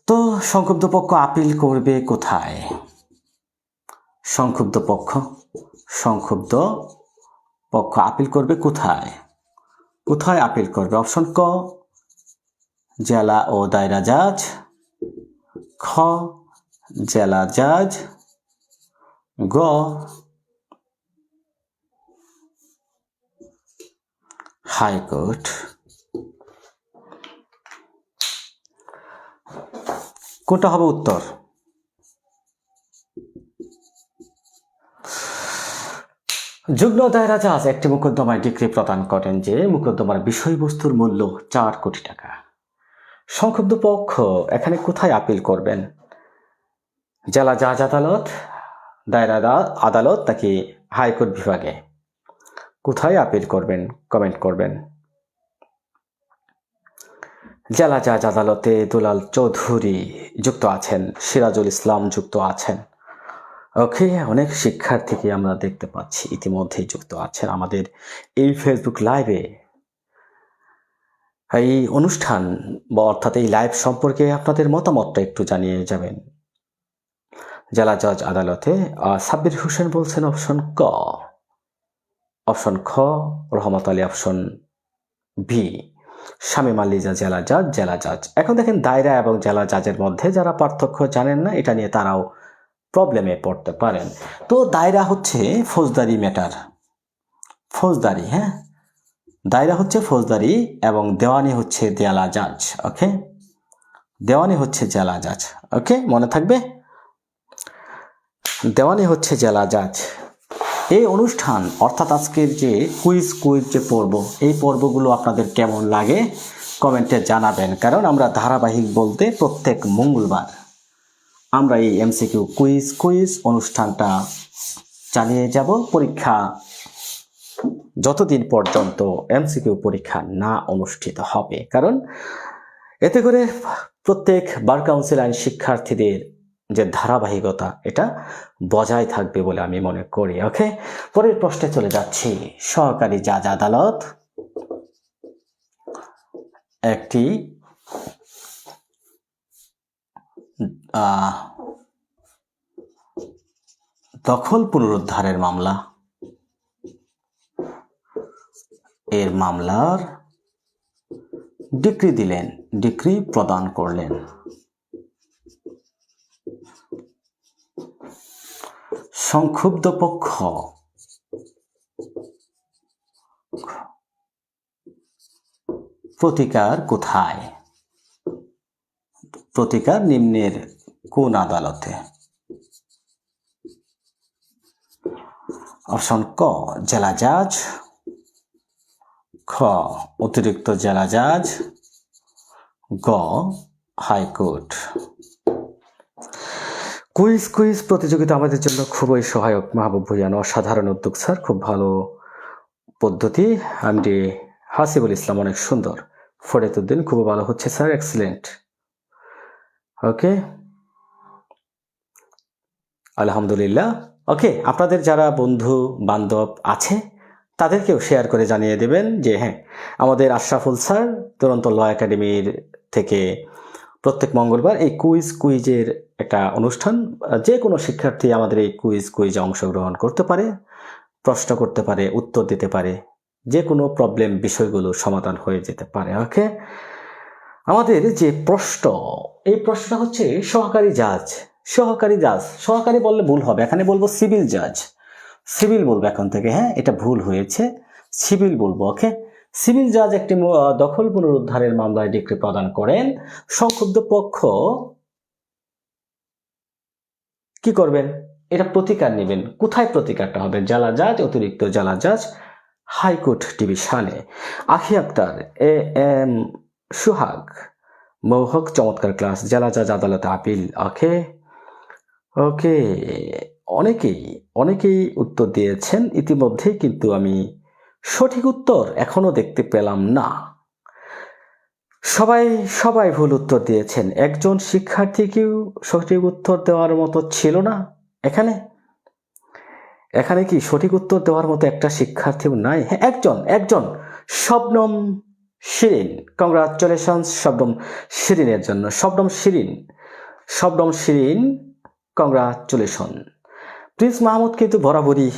তো সংক্ষুব্ধ পক্ষ আপিল করবে কোথায়? সংক্ষুব্ধ পক্ষ আপিল করবে কোথায়? কোথায় আপিল করবে? অপশন ক, জেলা ও দায়রা জাজ, খ, জেলা জাজ, গ, হাইকোর্ট। কোনটা হবে উত্তর? যুগ্ম দায়রা জাজ একটি মোকদ্দমায় ডিক্রি প্রদান করেন যে মোকদ্দমার বিষয়বস্তুর মূল্য 4 কোটি টাকা। সংক্ষুব্ধ পক্ষ এখানে কোথায় আপিল করবেন? জেলা জাজ আদালত, দায়রা আদালত নাকি হাইকোর্ট বিভাগে? কোথায় আপিল করবেন? কমেন্ট করবেন। জেলা জাজ আদালতে দুলাল চৌধুরী যুক্ত আছেন, সিরাজুল ইসলাম যুক্ত আছেন। ওকে, অনেক শিক্ষার্থীকে আমরা দেখতে পাচ্ছি ইতিমধ্যেই যুক্ত আছেন আমাদের এই ফেসবুক লাইভে। এই অনুষ্ঠান বা অর্থাৎ এই লাইভ সম্পর্কে আপনাদের মতামতটা একটু জানিয়ে যাবেন। জেলা জজ আদালতে সাব্বির হোসেন বলছেন অপশন ক, অপশন খ রহমত আলী অপশন বি, শামীম আলিজা জেলা জাজ। এখন দেখেন দায়রা এবং জেলা জাজের মধ্যে যারা পার্থক্য জানেন না, এটা নিয়ে তারাও প্রবলেমে পড়তে পারেন। তো দায়রা হচ্ছে ফৌজদারি ম্যাটার, ফৌজদারি, হ্যাঁ, দায়রা হচ্ছে ফৌজদারি এবং দেওয়ানি হচ্ছে জেলা জাজ। ওকে, দেওয়ানি হচ্ছে জেলা জাজ। ওকে, মনে থাকবে, দেওয়ানি হচ্ছে জেলা জাজ। এই অনুষ্ঠান অর্থাৎ আজকের যে কুইজ যে পর্ব, এই পর্বগুলো আপনাদের কেমন লাগে কমেন্টে জানাবেন। কারণ আমরা ধারাবাহিক বলতে প্রত্যেক মঙ্গলবার আমরা এই এমসিকিউ কুইজ অনুষ্ঠানটা চালিয়ে যাব। পরীক্ষা যতদিন পর্যন্ত এমসিকিউ পরীক্ষা না অনুষ্ঠিত হবে, কারণ এতে করে প্রত্যেক বার কাউন্সিল আইন শিক্ষার্থীদের যে ধারাবাহিকতা এটা বজায় থাকবে বলে আমি মনে করি। ওকে, পরের প্রশ্নে চলে যাচ্ছি। সহকারী জাজ আদালত একটি দখল পুনরুদ্ধারের মামলা, এর মামলার ডিক্রি প্রদান করলেন। সংক্ষুব্ধ পক্ষ প্রতিকার কোথায়? প্রতিকার নিম্নের কোন আদালতে? অপশন ক, জেলা জাজ, খ, অতিরিক্ত জেলা জাজ, গ, হাইকোর্ট। কুইজ প্রতিযোগিতা আমাদের জন্য খুবই সহায়ক। মাহবুব ভুইয়ান অসাধারণ উদ্যোগ স্যার, খুব ভালো পদ্ধতি এমডি হাসিবুল ইসলাম অনেক সুন্দর। ফরিদউদ্দিন খুব ভালো হচ্ছে স্যার, এক্সিলেন্ট। ওকে, আলহামদুলিল্লাহ। ওকে, আপনাদের যারা বন্ধু বান্ধব আছে তাদেরকেও শেয়ার করে জানিয়ে দেবেন যে হ্যাঁ, আমাদের আশরাফুল স্যার দুরন্ত ল একাডেমির থেকে প্রত্যেক মঙ্গলবার এই কুইজের একটা অনুষ্ঠান, যে কোনো শিক্ষার্থী আমাদের এই কুইজে অংশগ্রহণ করতে পারে, প্রশ্ন করতে পারে, উত্তর দিতে পারে, যে কোনো প্রবলেম বিষয়গুলো সমাধান হয়ে যেতে পারে। ওকে, আমাদের যে প্রশ্ন, এই প্রশ্নটা হচ্ছে সহকারী জাজ। সহকারী বললে ভুল হবে, এখানে বলবো সিভিল জাজ। সিভিল বলবো এখন থেকে, হ্যাঁ এটা ভুল হয়েছে, সিভিল বলবো। ওকে, সিভিল জাজ একটি দখল পুনরুদ্ধারের মামলায় ডিক্রি প্রদান করেন। সংক্ষুব্ধ পক্ষ কি করবেন? এটা প্রতিকার নেবেন। কোথায় প্রতিকারটা হবে? জেলা জাজ, অতিরিক্ত জেলা জাজ, হাইকোর্ট ডিভিশনে। আখি আক্তার, এ এম সুহাগ, মৌহক, চমৎকার ক্লাস। জেলা জাজ আদালতে আপিল। ওকে ওকে, অনেকেই উত্তর দিয়েছেন ইতিমধ্যেই, কিন্তু আমি সঠিক উত্তর এখনো দেখতে পেলাম না। সবাই ভুল উত্তর দিয়েছেন। একজন শিক্ষার্থীকেও সঠিক উত্তর দেওয়ার মতো ছিল না। এখানে কি সঠিক উত্তর দেওয়ার মতো একটা শিক্ষার্থীও নাই? হ্যাঁ, একজন শবনম শিরিন। কংগ্রাচুলেশনস শবনম শিরিনের জন্য। শবনম শিরিন, কংগ্রাচুলেশন। প্রিন্স মাহমুদ কিন্তু বরাবরই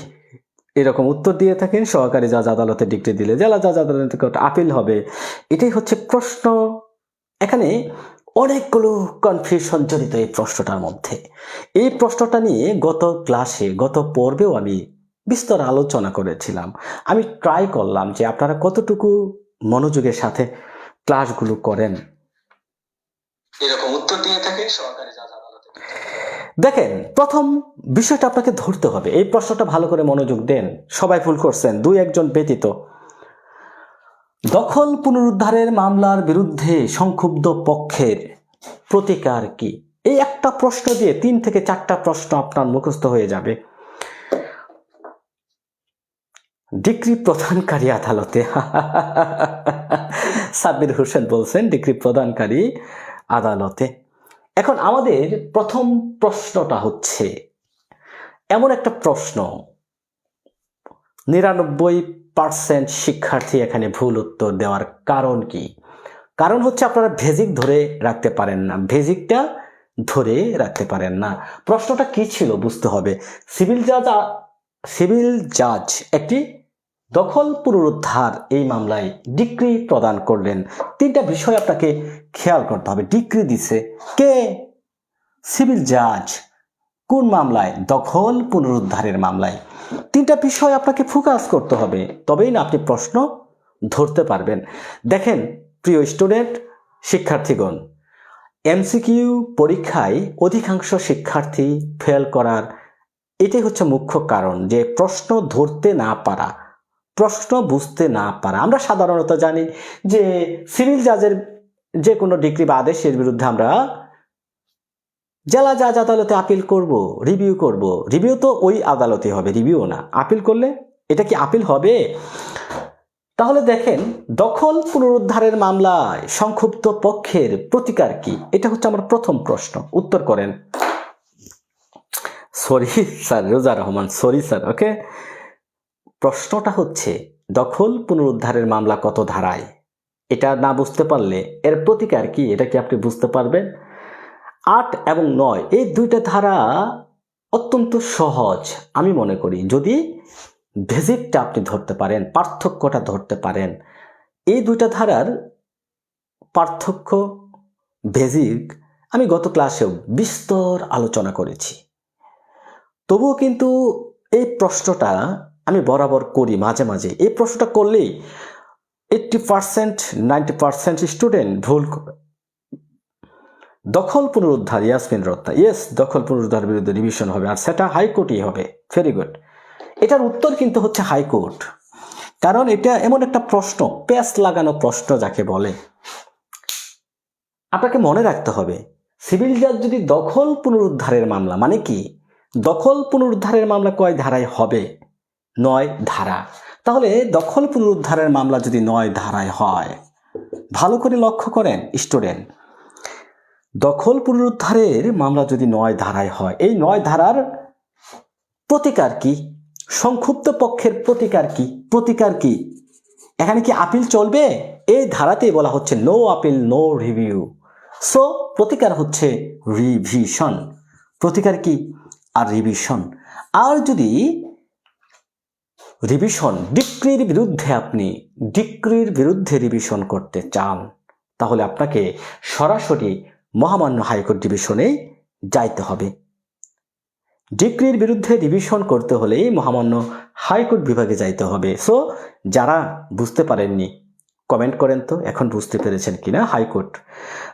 এরকম উত্তর দিয়ে থাকেন। সহকারী জাজ আদালতে ডিক্রি দিলে জেলা জাজ আদালতে আপিল হবে, এটাই হচ্ছে প্রশ্ন। এখানে অনেকগুলো কনফিউশন জড়িত এই প্রশ্নটার মধ্যে। এই প্রশ্নটা নিয়ে গত পর্বেও আমি বিস্তর আলোচনা করেছিলাম। আমি ট্রাই করলাম যে আপনারা কতটুকু মনোযোগের সাথে ক্লাসগুলো করেন। এরকম উত্তর দিয়ে থাকে সহকারী জাজ আদালতে। দেখেন, প্রথম বিষয়টা আপনাকে ধরতে হবে। এই প্রশ্নটা ভালো করে মনোযোগ দেন। সবাই ভুল করছেন, 2-1 ব্যতীত। দখল পুনরুদ্ধারের মামলার বিরুদ্ধে সংক্ষুব্ধ পক্ষের প্রতিকার কি? এই একটা প্রশ্ন দিয়ে 3 থেকে 4টা প্রশ্ন আপনার মুখস্থ হয়ে যাবে। ডিক্রি প্রদানকারী আদালতে সাব্বির হোসেন বলছেন ডিক্রি প্রদানকারী আদালতে। এখন আমাদের প্রথম প্রশ্নটা হচ্ছে এমন একটা প্রশ্ন, 99% শিক্ষার্থী এখানে ভুল উত্তর দেওয়ার কারণ কি? কারণ হচ্ছে আপনারা বেসিক ধরে রাখতে পারেন না, বেসিকটা ধরে রাখতে পারেন না। প্রশ্নটা কি ছিল বুঝতে হবে। সিভিল জাজ একটি দখল পুনরুদ্ধার এই মামলায় ডিক্রি প্রদান করলেন। 3টা বিষয় আপনাকে খেয়াল করতে হবে। ডিক্রি দিছে কে? সিভিল জাজ। কোন মামলায়? দখল পুনরুদ্ধারের মামলায়। 3টা বিষয় আপনাকে ফোকাস করতে হবে, তবেই না আপনি প্রশ্ন ধরতে পারবেন। দেখেন প্রিয় স্টুডেন্ট, শিক্ষার্থীগণ, এমসিকিউ পরীক্ষায় অধিকাংশ শিক্ষার্থী ফেল করার এটাই হচ্ছে মুখ্য কারণ, যে প্রশ্ন ধরতে না পারা, প্রশ্ন বুঝতে না পারা। আমরা সাধারণত জানি যে সিভিল জাজের যে কোনো ডিক্রি বা আদেশের বিরুদ্ধে আমরা জেলা জাজ আদালতে আপিল করব, রিভিউ করব। রিভিউ তো ওই আদালতে হবে, রিভিউ না। আপিল করলে এটা কি আপিল হবে? তাহলে দেখেন, দখল পুনরুদ্ধারের মামলায় সংক্ষুব্ধ পক্ষের প্রতিকার কি? এটা হচ্ছে আমার প্রথম প্রশ্ন। উত্তর করেন। সরি স্যার, রোজা রহমান, সরি স্যার। ওকে, প্রশ্নটা হচ্ছে দখল পুনরুদ্ধারের মামলা কত ধারায়? এটা না বুঝতে পারলে এর প্রতিকার কি, এটা কি আপনি বুঝতে পারবেন? 8 এবং 9 এই 2টা ধারা অত্যন্ত সহজ আমি মনে করি, যদি বেসিকটা আপনি ধরতে পারেন, পার্থক্যটা ধরতে পারেন। এই 2টা ধারার পার্থক্য, বেসিক আমি গত ক্লাসেও বিস্তর আলোচনা করেছি। তবুও কিন্তু এই প্রশ্নটা আমি বরাবর করি মাঝে মাঝে। এই প্রশ্নটা করলেই 80% 90% স্টুডেন্ট ভুল করে। দখল পুনরুদ্ধার, ইয়াসমিন রত্না, ইয়েস, দখল পুনরুদ্ধার বিরুদ্ধে রিভিশন হবে, আর সেটা হাইকোর্টই হবে। Very good. এটার উত্তর কিন্তু হচ্ছে হাইকোর্ট, কারণ এটা এমন একটা প্রশ্ন, পেঁচ লাগানো প্রশ্ন যাকে বলে। আপনাকে মনে রাখতে হবে, সিভিল জাজ যদি দখল পুনরুদ্ধারের মামলা, মানে কি দখল পুনরুদ্ধারের মামলা কয় ধারায় হবে? 9 ধারা। তাহলে দখল পুনরুদ্ধারের মামলা যদি 9 ধারায় হয়, ভালো করে লক্ষ্য করেন স্টুডেন্ট, দখল পুনরুদ্ধারের মামলা যদি 9 ধারায় হয়, এই 9 ধারার প্রতিকার কি? সংক্ষুব্ধ পক্ষের প্রতিকার কি? এখানে কি আপিল চলবে? এই ধারাতেই বলা হচ্ছে no appeal no review. So প্রতিকার হচ্ছে রিভিশন। প্রতিকার কি? আর রিভিশন। আর যদি রিভিশন আপনি ডিক্রির বিরুদ্ধে রিভিশন করতে চান, তাহলে আপনাকে সরাসরি মহামান্য হাইকোর্ট ডিভিশনে যাইতে হবে। ডিক্রির বিরুদ্ধে রিভিশন করতে হলেই মহামান্য হাইকোর্ট বিভাগে যাইতে হবে। সো যারা বুঝতে পারেননি কমেন্ট করেন তো এখন বুঝতে পেরেছেন কিনা। হাইকোর্ট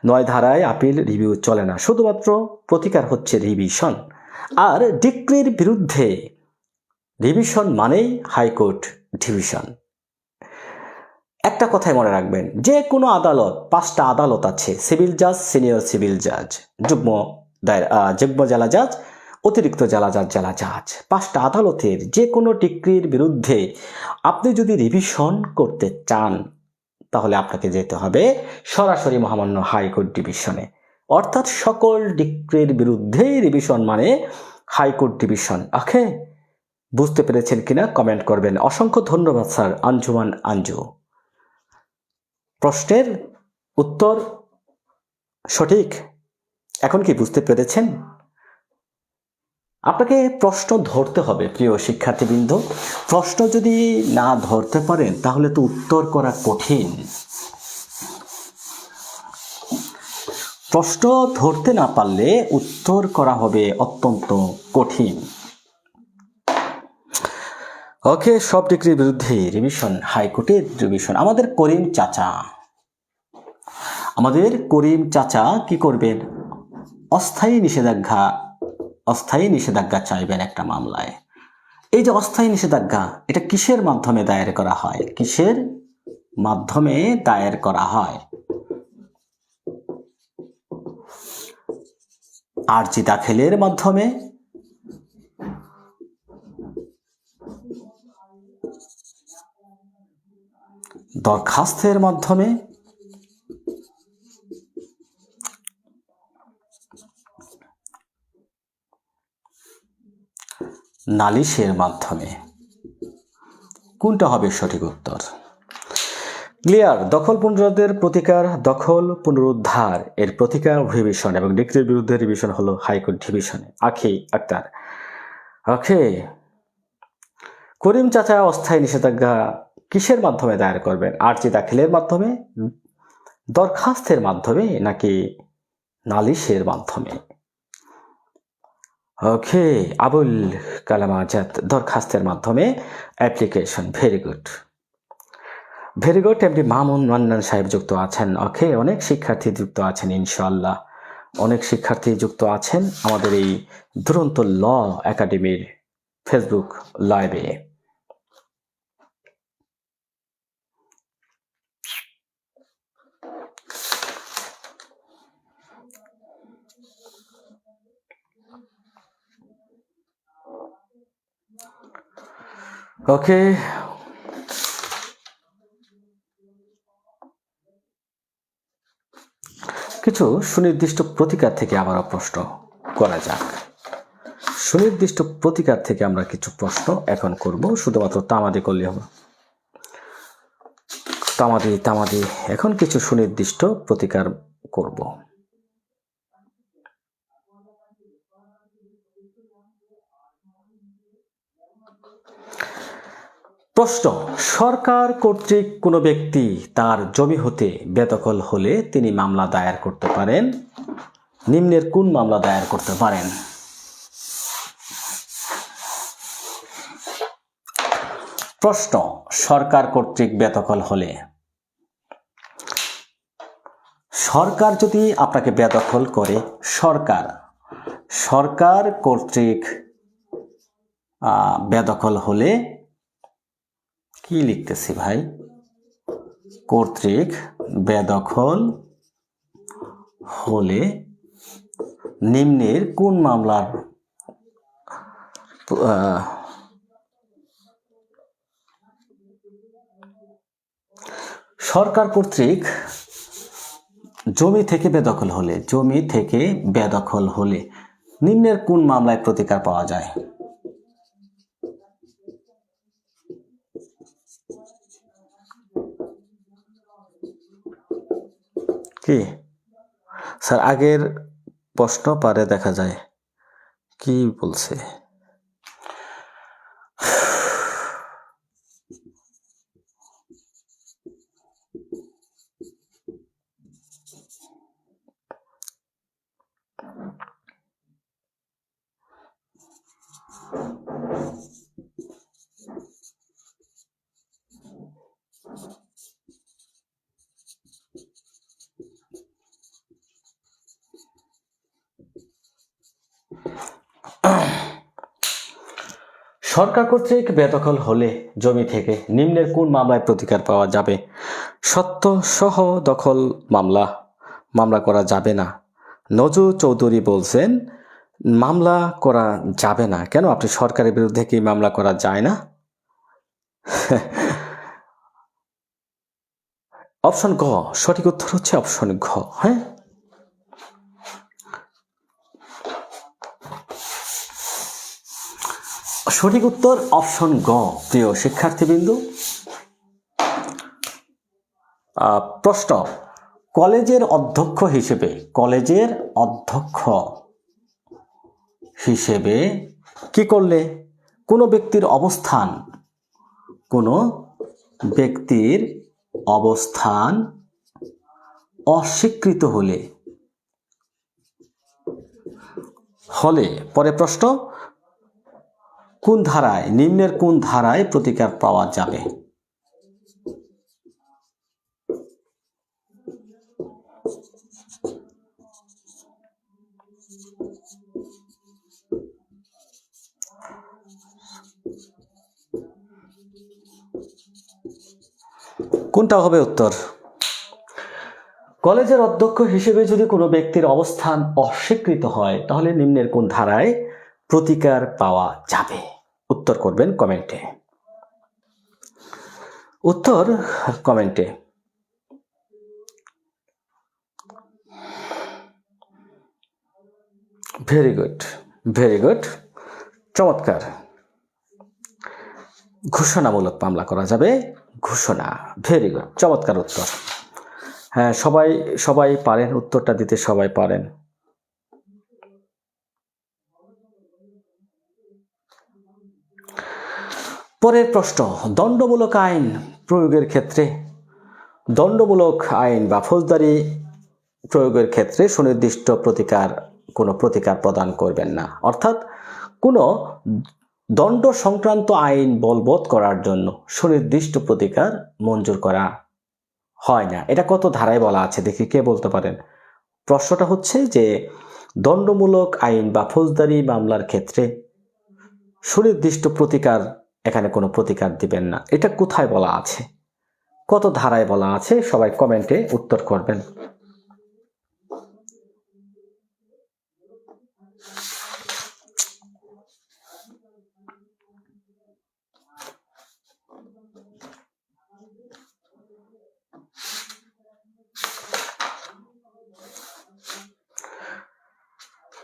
9 ধারায় আপিল রিভিউ চলে না, শুধুমাত্র প্রতিকার হচ্ছে রিভিশন। আর ডিক্রির বিরুদ্ধে রিভিশন মানেই হাইকোর্ট ডিভিশন। একটা কথাই মনে রাখবেন, যে কোনো আদালত, 5টা আদালত আছে, সিভিল জাজ, সিনিয়র সিভিল জাজ, যুগ্ম জেলা জাজ, অতিরিক্ত জেলা জাজ, 5টা আদালতের যে কোনো ডিক্রির বিরুদ্ধে আপনি যদি রিভিশন করতে চান, তাহলে আপনাকে যেতে হবে সরাসরি মহামান্য হাইকোর্ট ডিভিশনে। অর্থাৎ সকল ডিক্রির বিরুদ্ধে রিভিশন মানে হাইকোর্ট ডিভিশন। ওকে, বুঝতে পেরেছেন কিনা কমেন্ট করবেন। অসংখ্য ধন্যবাদ স্যার আঞ্জুমান আঞ্জু। প্রশ্নের উত্তর সঠিক। এখন কি বুঝতে পেরেছেন? আপনাকে প্রশ্ন ধরতে হবে প্রিয় শিক্ষার্থীবৃন্দ। প্রশ্ন যদি না ধরতে পারেন তাহলে তো উত্তর করা কঠিন। প্রশ্ন ধরতে না পারলে উত্তর করা হবে অত্যন্ত কঠিন। ওকে, সব ডিগ্রির বিরুদ্ধে রিভিশন, হাইকোর্টের রিভিশন। আমাদের করিম চাচা কি করবেন? অস্থায়ী নিষেধাজ্ঞা চাইবেন একটা মামলায়। এই যে অস্থায়ী নিষেধাজ্ঞা, এটা কিসের মাধ্যমে দায়ের করা হয়? আর্জি দাখিলের মাধ্যমে, দরখাস্তের মাধ্যমে, নালিশের মাধ্যমে। কোনটা হবে সঠিক উত্তর? ক্লিয়ার? দখল পুনরুদ্ধারের প্রতিকার, দখল পুনরুদ্ধার এর প্রতিকার রিভিশন, এবং ডিক্রির বিরুদ্ধে রিভিশন হলো হাইকোর্ট ডিভিশনে। আখি আক্তার। ওকে, করিম চাচা অস্থায়ী নিষেধাজ্ঞা কিসের মাধ্যমে দায়ের করবেন? আর্জি দাখিলের মাধ্যমে, দরখাস্তের মাধ্যমে, নাকি নালিশের মাধ্যমে? ওকে, আবুল কালাম আজাদ দরখাস্তের মাধ্যমে application. Very good. MD Mamun Mannan সাহেব যুক্ত আছেন। ওকে, অনেক শিক্ষার্থী যুক্ত আছেন, ইনশাআল্লাহ অনেক শিক্ষার্থী যুক্ত আছেন আমাদের এই দুরন্ত ল একাডেমির ফেসবুক লাইভে। ওকে, কিছু সুনির্দিষ্ট প্রতিকার থেকে আবারও প্রশ্ন করা যাক। সুনির্দিষ্ট প্রতিকার থেকে আমরা কিছু প্রশ্ন এখন করব। শুধুমাত্র তামাদি করলে হবে। তামাদি এখন কিছু সুনির্দিষ্ট প্রতিকার করব। প্রশ্ন: সরকার কর্তৃক কোনো ব্যক্তি তার জমি হতে বেদখল হলে তিনি মামলা দায়ের করতে পারেন। নিম্নের কোন মামলা দায়ের করতে পারেন? প্রশ্ন: সরকার কর্তৃক বেদখল হলে, সরকার যদি আপনাকে বেদখল করে, সরকার কর্তৃক বেদখল হলে, কি লিখতেছি ভাই, কর্তৃক বেদখল হলে নিম্নের কোন মামলার সরকার কর্তৃক জমি থেকে বেদখল হলে নিম্নের কোন মামলায় প্রতিকার পাওয়া যায়? কি স্যার, আগের প্রশ্ন পারে দেখা যায় কি বলছে। সরকার কর্তৃক বেদখল হলে জমি থেকে নিম্নের কোন মামলায় প্রতিকার পাওয়া যাবে? সত্য সহ দখল মামলা করা যাবে না। নজু চৌধুরী বলছেন মামলা করা যাবে না কেন? আপনি সরকারের বিরুদ্ধে কি মামলা করা যায় না? অপশন ঘ, সঠিক উত্তর হচ্ছে অপশন ঘ। হ্যাঁ, সঠিক উত্তর অপশন গ। প্রিয় শিক্ষার্থীবৃন্দ, প্রশ্ন, কলেজের অধ্যক্ষ হিসেবে কি করলে কোনো ব্যক্তির অবস্থান অস্বীকৃত হলে পরে প্রশ্ন, নিম্নের কোন ধারায় প্রতিকার পাওয়া যাবে? কোনটা হবে উত্তর? কলেজের অধ্যক্ষ হিসেবে যদি কোনো ব্যক্তির অবস্থান অস্বীকৃত হয় তাহলে নিম্নের কোন ধারায় প্রতিকার পাওয়া যাবে? উত্তর করবেন কমেন্টে। ভেরি গুড, চমৎকার। ঘোষণামূলক মামলা করা যাবে। ঘোষণা, ভেরি গুড, চমৎকার উত্তর। হ্যাঁ, সবাই পারেন, উত্তরটা দিতে সবাই পারেন। পরের প্রশ্ন, দণ্ডমূলক আইন বা ফৌজদারি প্রয়োগের ক্ষেত্রে সুনির্দিষ্ট কোনো প্রতিকার প্রদান করবেন না। অর্থাৎ কোনো দণ্ড সংক্রান্ত আইন বলবৎ করার জন্য সুনির্দিষ্ট প্রতিকার মঞ্জুর করা হয় না। এটা কত ধারায় বলা আছে দেখি, কে বলতে পারেন? প্রশ্নটা হচ্ছে যে দণ্ডমূলক আইন বা ফৌজদারি মামলার ক্ষেত্রে সুনির্দিষ্ট প্রতিকার, এখানে কোনো প্রতিকার দিবেন না, এটা কোথায় বলা আছে, কত ধারায় বলা আছে? সবাই কমেন্টে উত্তর করবেন।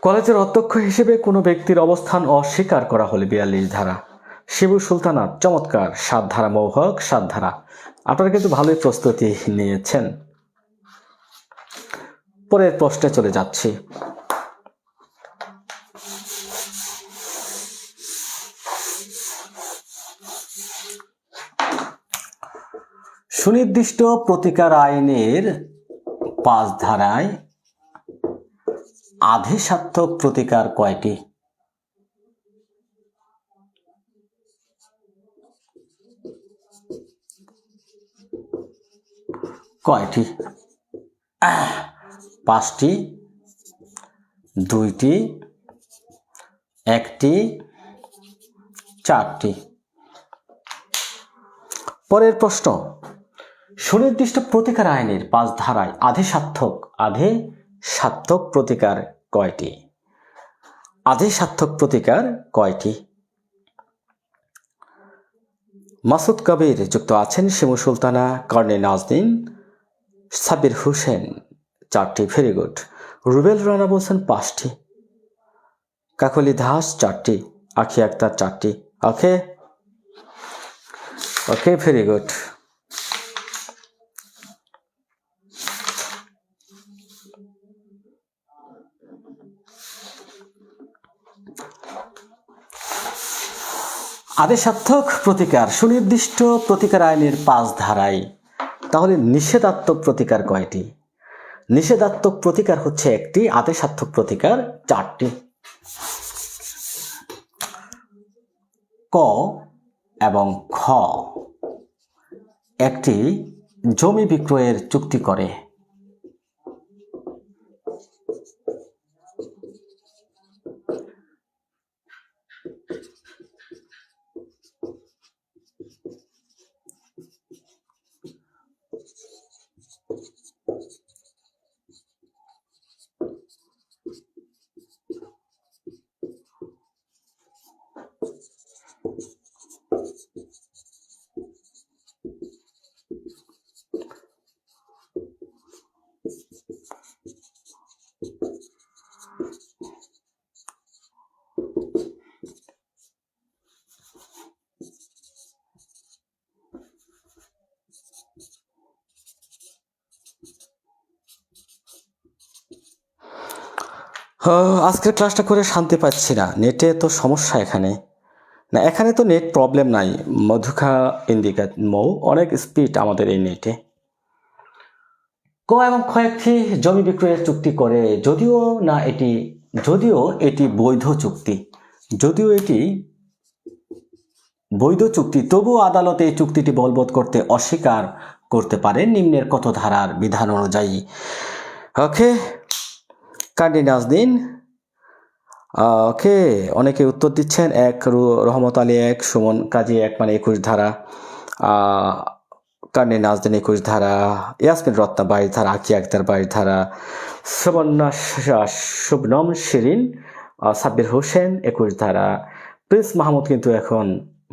কলেজের অধ্যক্ষ হিসেবে কোনো ব্যক্তির অবস্থান অস্বীকার করা হলে 42 ধারা। শিবু সুলতানা, চমৎকার। 7 ধারা মৌহক, 7 ধারা। আপনারা কিন্তু ভালোই প্রস্তুতি নিয়েছেন। পরের প্রশ্নে চলে যাচ্ছি। সুনির্দিষ্ট প্রতিকার আইনের 5 ধারায় আদেশাত্মক প্রতিকার কয়টি? কয়টি? 5টি, 2টি, 1টি, 4টি। পরের প্রশ্ন, সুনির্দিষ্ট প্রতিকার আইনের 5 ধারায় আদেশাত্মক প্রতিকার কয়টি? আদেশাত্মক প্রতিকার কয়টি? মাসুদ কবির যুক্ত আছেন, শিমু সুলতানা, কর্ণে নাজনীন, সাব্বির হোসেন 4টি, ভেরি গুড। রুবেল রানা বলছেন 5টি, কাকলি দাস 4টি, আখি আক্তার 4টি। ওকে ওকে, ভেরি গুড। আদেশাত্মক প্রতিকার, সুনির্দিষ্ট প্রতিকার আইনের 5 ধারায়। তাহলে নিষেধাত্মক প্রতিকার কয়টি? নিষেধাত্মক প্রতিকার হচ্ছে 1টি, আদেশাত্মক প্রতিকার 4টি। ক এবং খ, একটি জমি বিক্রয়ের চুক্তি করে। আজকের ক্লাসটা করে শান্তি পাচ্ছি না, নেটে তো সমস্যা। এখানে তো নেট প্রবলেম নাই, মধুখা ইন্দিকা মৌ, অনেক স্পিড আমাদের এই নেটে। ক এবং খ একটি জমি বিক্রয়ের চুক্তি করে, যদিও এটি বৈধ চুক্তি, তবুও আদালত এই চুক্তিটি বলবৎ করতে অস্বীকার করতে পারে নিম্নের কত ধারার বিধান অনুযায়ী? ওকে, কান্ডি নাজনীন, ওকে, অনেকে উত্তর দিচ্ছেন। 1 রহমত আলী 1, সুমন কাজী 1, মানে 21 ধারা, কান্ডি নাজনীন 21 ধারা, ইয়াসমিন রত্না 22 ধারা, আকি আক্তার 22 ধারা, শুভনম শিরিন, সাব্বির হোসেন 21 ধারা, প্রিন্স মাহমুদ কিন্তু এখন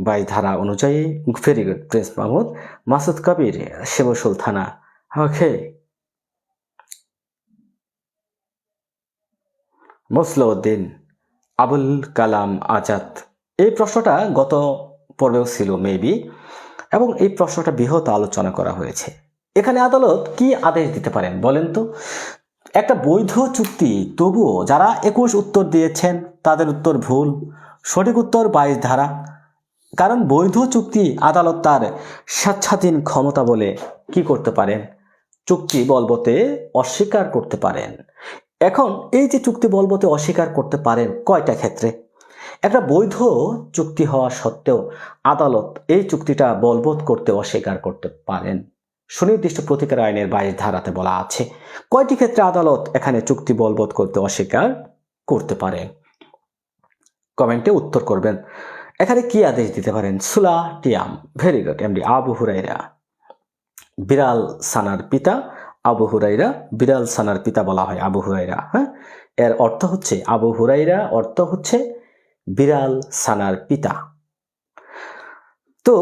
22 ধারা অনুযায়ী, very good Prince Mahmud. Masud Kabir, Shimu Sultana, okay. Mosleuddin, Abul Kalam Azad, এই প্রশ্নটা গত পর্বেও ছিল মেবি, এবং এই প্রশ্নটা বৃহৎ আলোচনা করা হয়েছে। এখানে আদালত কি আদেশ দিতে পারেন বলেন তো? একটা বৈধ চুক্তি, তবুও যারা 21 উত্তর দিয়েছেন তাদের উত্তর ভুল, সঠিক উত্তর 22 ধারা। কারণ বৈধ চুক্তি আদালত তার স্বেচ্ছাধীন ক্ষমতা বলে কি করতে পারেন? চুক্তি বলবতে অস্বীকার করতে পারেন। এখন এই যে চুক্তি বলবতে অস্বীকার করতে পারেন কয়টা ক্ষেত্রে? একটা বৈধ চুক্তি হওয়া সত্ত্বেও আদালত এই চুক্তিটা বলবৎ করতে অস্বীকার করতে পারেন। সুনির্দিষ্ট প্রতিকার আইনের 22 ধারাতে বলা আছে। কয়টি ক্ষেত্রে আদালত এখানে চুক্তি বলবৎ করতে অস্বীকার করতে পারে? কমেন্টে উত্তর করবেন। এখানে কি আদেশ দিতে পারেন? সুলা টিয়াম, ভেরি গুড। এমডি আবু হুরাইরা, বিড়াল সানার পিতা আবু হুরাইরা, বিড়াল সানার পিতা বলা হয় আবু হুরাইরা। হ্যাঁ, এর অর্থ হচ্ছে আবু হুরাইরা অর্থ হচ্ছে বিড়াল সানার পিতা। তো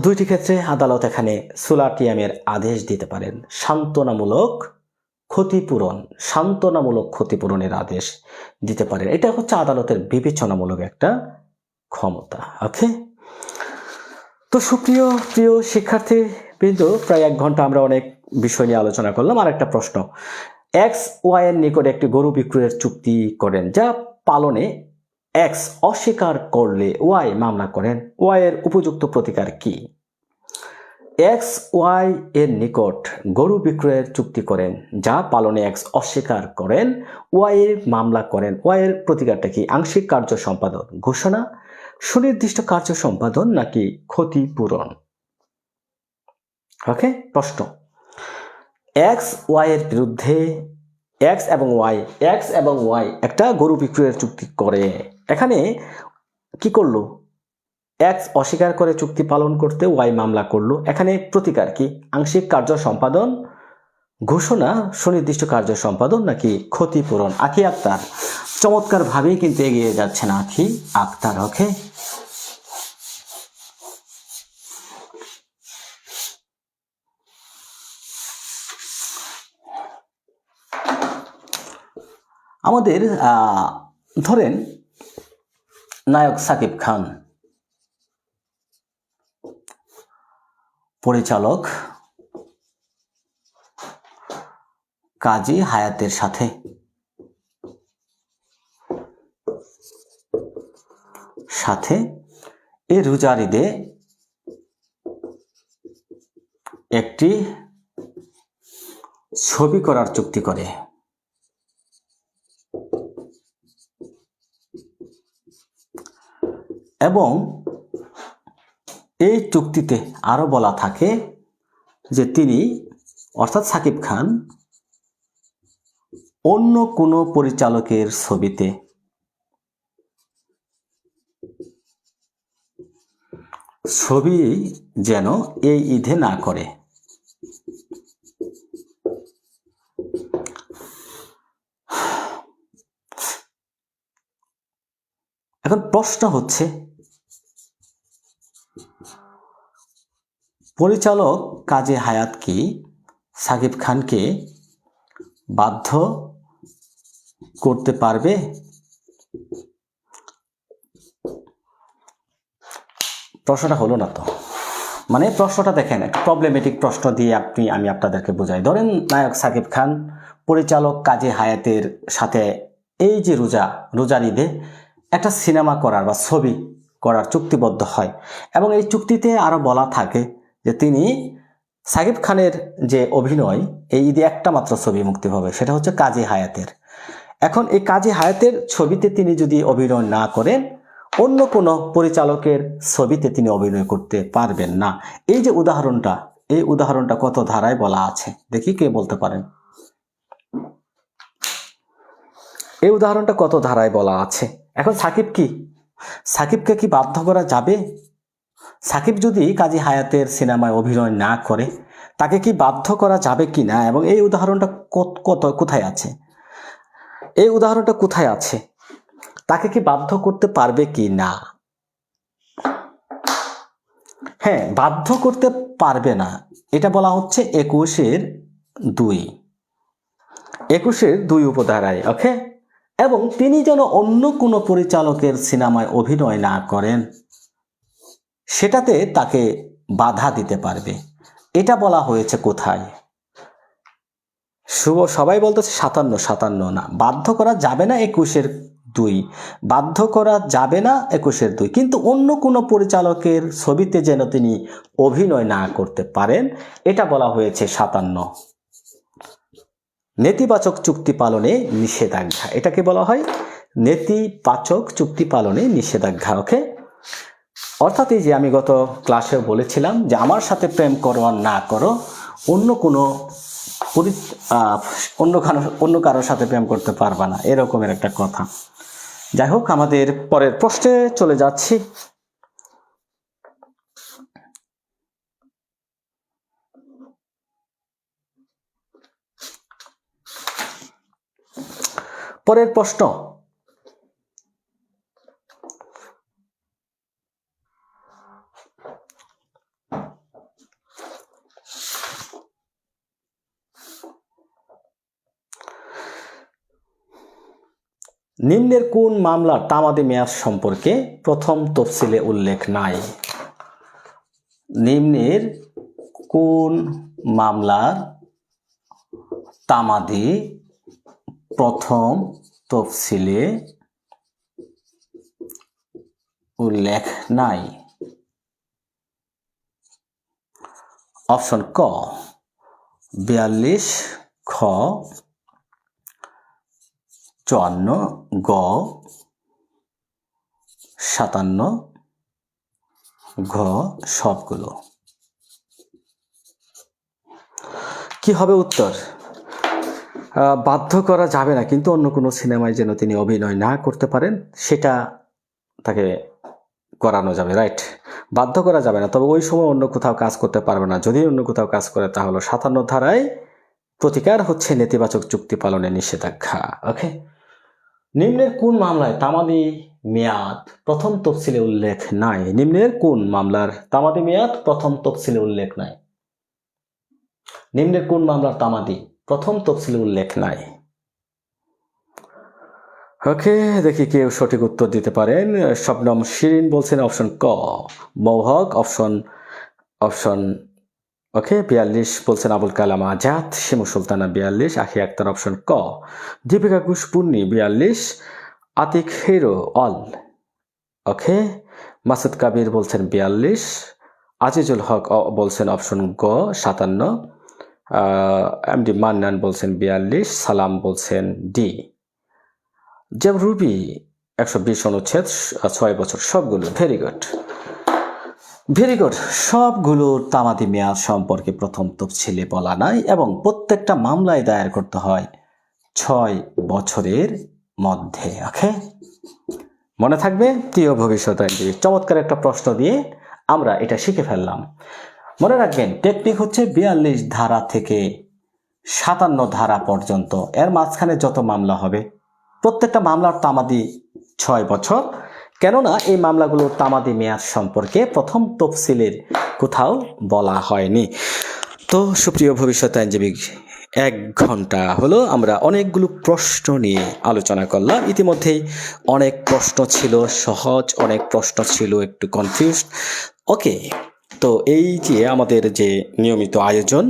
দুইটি ক্ষেত্রে আদালত এখানে সুলাটিয়ামের আদেশ দিতে পারেন। সান্ত্বনামূলক ক্ষতিপূরণের আদেশ দিতে পারেন। এটা হচ্ছে আদালতের বিবেচনামূলক একটা ক্ষমতা। ওকে, তো প্রিয় শিক্ষার্থী বিন্দু, প্রায় 1 ঘন্টা আমরা অনেক বিষয় নিয়ে আলোচনা করলাম। আর একটা প্রশ্ন, এক্স ওয়াই এর নিকট একটি গরু বিক্রয়ের চুক্তি করেন, যা পালনে এক্স অস্বীকার করলে ওয়াই মামলা করেন। ওয়াই এর উপযুক্ত প্রতিকার কি? এক্স ওয়াই এর নিকট গরু বিক্রয়ের চুক্তি করেন, যা পালনে এক্স অস্বীকার করেন, ওয়াই এর মামলা করেন। ওয়াই এর প্রতিকারটা কি? আংশিক কার্য সম্পাদন, ঘোষণা, সুনির্দিষ্ট কার্য সম্পাদন, নাকি ক্ষতিপূরণ? ওকে, প্রশ্ন, এক্স ওয়াই এর বিরুদ্ধে এক্স এবং ওয়াই একটা গরু বিক্রয়ের চুক্তি করে। এখানে কি করলো? এক্স অস্বীকার করে চুক্তি পালন করতে, ওয়াই মামলা করলো। এখানে প্রতিকার কি? আংশিক কার্য সম্পাদন, ঘোষণা, সুনির্দিষ্ট কার্য সম্পাদন, নাকি ক্ষতিপূরণ? আখি আক্তার চমৎকার ভাবেই কিন্তু এগিয়ে যাচ্ছেন আখি আক্তার। ওকে, আমাদের ধরেন নায়ক সাকিব খান, পরিচালক কাজী হায়াতের সাথে এই রোজার ঈদে একটি ছবি করার চুক্তি করে এবং এই চুক্তিতে আরো বলা থাকে যে তিনি অর্থাৎ সাকিব খান অন্য কোনো পরিচালকের ছবিতে ছবি যেন এই ঈদে না করে। এখন প্রশ্ন হচ্ছে, পরিচালক কাজী হায়াত কি সাকিব খানকে বাধ্য করতে পারবে? প্রশ্নটা হলো না তো, মানে প্রশ্নটা দেখেন, একটা প্রবলেমেটিক প্রশ্ন দিয়ে আমি আপনাদেরকে বোঝাই। ধরেন নায়ক সাকিব খান পরিচালক কাজী হায়াতের সাথে এই যে রোজার ঈদে একটা সিনেমা করার বা ছবি করার চুক্তিবদ্ধ হয় এবং এই চুক্তিতে আরো বলা থাকে যে তিনি সাকিব খানের যে অভিনয় এই ঈদে একটা মাত্র ছবি মুক্তি পাবে, সেটা হচ্ছে কাজী হায়াতের। এখন এই কাজী হায়াতের ছবিতে তিনি যদি অভিনয় না করেন, অন্য কোনো পরিচালকের ছবিতে তিনি অভিনয় করতে পারবেন না। এই যে উদাহরণটা কত ধারায় বলা আছে দেখি কে বলতে পারেন? এই উদাহরণটা কত ধারায় বলা আছে? এখন সাকিবকে কি বাধ্য করা যাবে? সাকিব যদি কাজী হায়াতের সিনেমায় অভিনয় না করে তাকে কি বাধ্য করা যাবে কি না? এবং এই উদাহরণটা কোথায় আছে? এই উদাহরণটা কোথায় আছে? তাকে কি বাধ্য করতে পারবে কি না? হ্যাঁ, বাধ্য করতে পারবে না, এটা বলা হচ্ছে 21-2 উপধারায়। ওকে, এবং তিনি যেন অন্য কোনো পরিচালকের সিনেমায় অভিনয় না করেন সেটাতে তাকে বাধা দিতে পারবে, এটা বলা হয়েছে কোথায়? সবাই বলতেছে 57 না, বাধ্য করা যাবে না 21-2, বাধ্য করা যাবে না 21-2, কিন্তু অন্য কোনো পরিচালকের ছবিতে যেন তিনি অভিনয় না করতে পারেন এটা বলা হয়েছে 57। নেতিবাচক চুক্তি পালনে নিষেধাজ্ঞা, এটাকে বলা হয় নেতিবাচক চুক্তি পালনে নিষেধাজ্ঞা। ওকে, অর্থাৎ এই যে আমি গত ক্লাসে বলেছিলাম যে আমার সাথে প্রেম করো আর না করো, অন্য কারোর সাথে প্রেম করতে পারবা না, এরকমের একটা কথা। যাই হোক, আমাদের পরের প্রশ্নে চলে যাচ্ছি। পরের প্রশ্ন, নিম্নের কোন মামলার তামাদি মেয়াদ সম্পর্কে প্রথম তফসিলে উল্লেখ নাই? নিম্নের কোন মামলার তামাদি প্রথম তফসিলে উল্লেখ নাই? অপশন ক 42, খ 54, গ 57, ঘ সবগুলো। কি হবে উত্তর? বাধ্য করা যাবে না, কিন্তু অন্য কোনো সিনেমায় যেন তিনি অভিনয় না করতে পারেন সেটা তাকে করানো যাবে, রাইট? বাধ্য করা যাবে না, তবে ওই সময় অন্য কোথাও কাজ করতে পারবে না। যদি অন্য কোথাও কাজ করে তাহলে 57 ধারায় প্রতিকার হচ্ছে নেতিবাচক চুক্তি পালনে নিষেধাজ্ঞা। ওকে, নিম্নের কোন মামলায় তামাদি মেয়াদ প্রথম তফসিলে উল্লেখ নাই? নিম্নের কোন মামলার তামাদি মেয়াদ প্রথম তফসিলে উল্লেখ নাই? নিম্নের কোন মামলার তামাদি প্রথম তফসিলে উল্লেখ নাই? ওকে, দেখি কেউ সঠিক উত্তর দিতে পারেন। শবনম শিরিন বলছেন অপশন ক। মৌহক অপশন ওকে 42 বলছেন আবুল কালাম আজাদ। শিমু সুলতানা 42। আখি আক্তার অপশন ক। দীপিকা ঘোষপুর্ণি 42। Atik hero all okay. Masud Kabir বলছেন 42। আজিজুল হক বলছেন অপশন গ 57। এমডি মান্নান বলছেন 42। সালাম বলছেন ডি। যেমন রুবি 120 অনুচ্ছেদ 6 বছর সবগুলো ভেরি গুড ভেরি গুড। সবগুলোর তামাদি মেয়াদ সম্পর্কে প্রথম তফসিলে বলা নাই এবং প্রত্যেকটা মামলায় দায়ের করতে হয় 6 বছরের মধ্যে। ওকে, মনে থাকবে প্রিয় ভবিষ্যৎ আইনজীবী। চমৎকার একটা প্রশ্ন দিয়ে আমরা এটা শিখে ফেললাম। মনে রাখবেন টেকনিক হচ্ছে 42 ধারা থেকে 57 ধারা পর্যন্ত, এর মাঝখানে যত মামলা হবে প্রত্যেকটা মামলার তামাদি 6 বছর। কেননা এই মামলাগুলোর তামাদি মেয়াদ সম্পর্কে প্রথম তফসিলের কোথাও বলা হয়নি। তো সুপ্রিয় ভবিষ্যৎ আইনজীবী, 1 ঘন্টা হলো আমরা অনেকগুলো প্রশ্ন নিয়ে আলোচনা করলাম। ইতিমধ্যেই অনেক প্রশ্ন ছিল সহজ, অনেক প্রশ্ন ছিল একটু কনফিউজড। ওকে, তো এই যে আমাদের যে নিয়মিত আয়োজন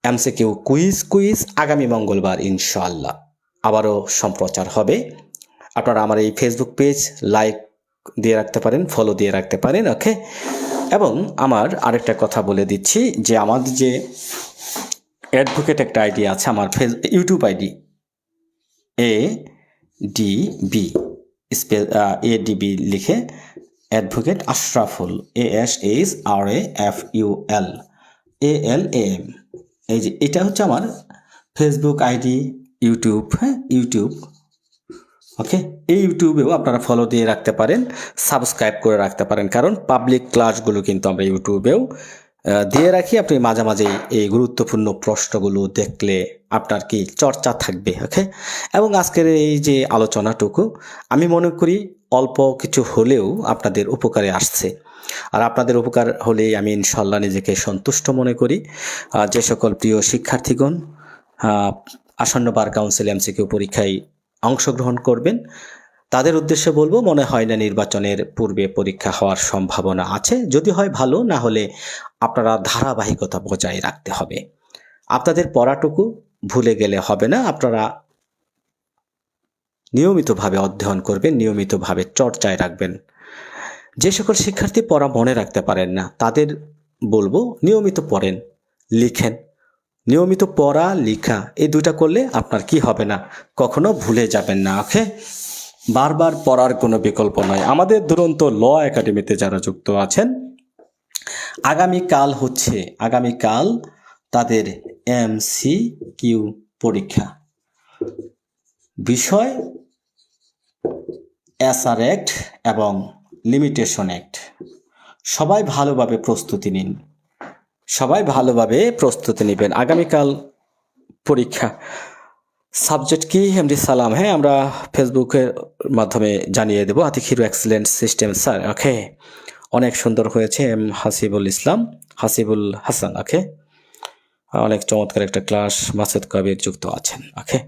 এমসিকিউ কুইজ আগামী মঙ্গলবার ইনশাআল্লাহ আবারও সম্প্রচার হবে। আপনারা আমার এই ফেসবুক পেজ লাইক দিয়ে রাখতে পারেন, ফলো দিয়ে রাখতে পারেন। ওকে, এবং আমার আরেকটা কথা বলে দিচ্ছি যে আমাদের যে অ্যাডভোকেট একটা আইডি আছে, আমার ইউটিউব আইডি ADB ADB লিখে অ্যাডভোকেট আশরাফুল ASHRAFUL ALAM, এই যে এটা হচ্ছে আমার ফেসবুক আইডি, ইউটিউব। হ্যাঁ, ইউটিউব। ওকে, এই ইউটিউবেও আপনারা ফলো দিয়ে রাখতে পারেন, সাবস্ক্রাইব করে রাখতে পারেন, কারণ পাবলিক ক্লাসগুলো কিন্তু আমরা ইউটিউবেও দিয়ে রাখি। আপনি মাঝে মাঝে এই গুরুত্বপূর্ণ প্রশ্নগুলো দেখলে আপনার কি চর্চা থাকবে। ওকে, এবং আজকের এই যে আলোচনাটুকু আমি মনে করি অল্প কিছু হলেও আপনাদের উপকারে আসছে। আর আপনাদের উপকার হলে আমি ইনশাল্লাহ নিজেকে সন্তুষ্ট মনে করি। যে সকল প্রিয় শিক্ষার্থীগণ আসন্ন বার কাউন্সিল এমসিকিউ পরীক্ষায় অংশগ্রহণ করবেন তাদের উদ্দেশ্যে বলবো, মনে হয় না নির্বাচনের পূর্বে পরীক্ষা হওয়ার সম্ভাবনা আছে। যদি হয় ভালো, না হলে আপনারা ধারাবাহিকতা বজায় রাখতে হবে। আপনাদের পড়াটুকু ভুলে গেলে হবে না, আপনারা নিয়মিতভাবে অধ্যয়ন করবেন, নিয়মিতভাবে চর্চায় রাখবেন। যে সকল শিক্ষার্থী পড়া মনে রাখতে পারেন না তাদের বলবো নিয়মিত পড়েন, লিখেন। নিয়মিত পড়া লেখা এই দুটা করলে আপনার কি হবে না, কখনো ভুলে যাবেন না। ওকে, বারবার পড়ার কোনো বিকল্প নয়। আমাদের দুরন্ত ল একাডেমিতে যারা যুক্ত আছেন, আগামীকাল তাদের MCQ পরীক্ষা, বিষয় SR অ্যাক্ট এবং লিমিটেশন অ্যাক্ট। সবাই ভালোভাবে প্রস্তুতি নেবেন। আগামীকাল পরীক্ষা। সাবজেক্ট কি? এমডি সালাম। হ্যাঁ, আমরা ফেসবুকের মাধ্যমে জানিয়ে দেবো। Atik hero excellent system sir. Okay, অনেক সুন্দর হয়েছে। হাসিবুল হাসান। ওকে, অনেক চমৎকার একটা ক্লাস। মাসুদ কবির যুক্ত আছেন। ওকে,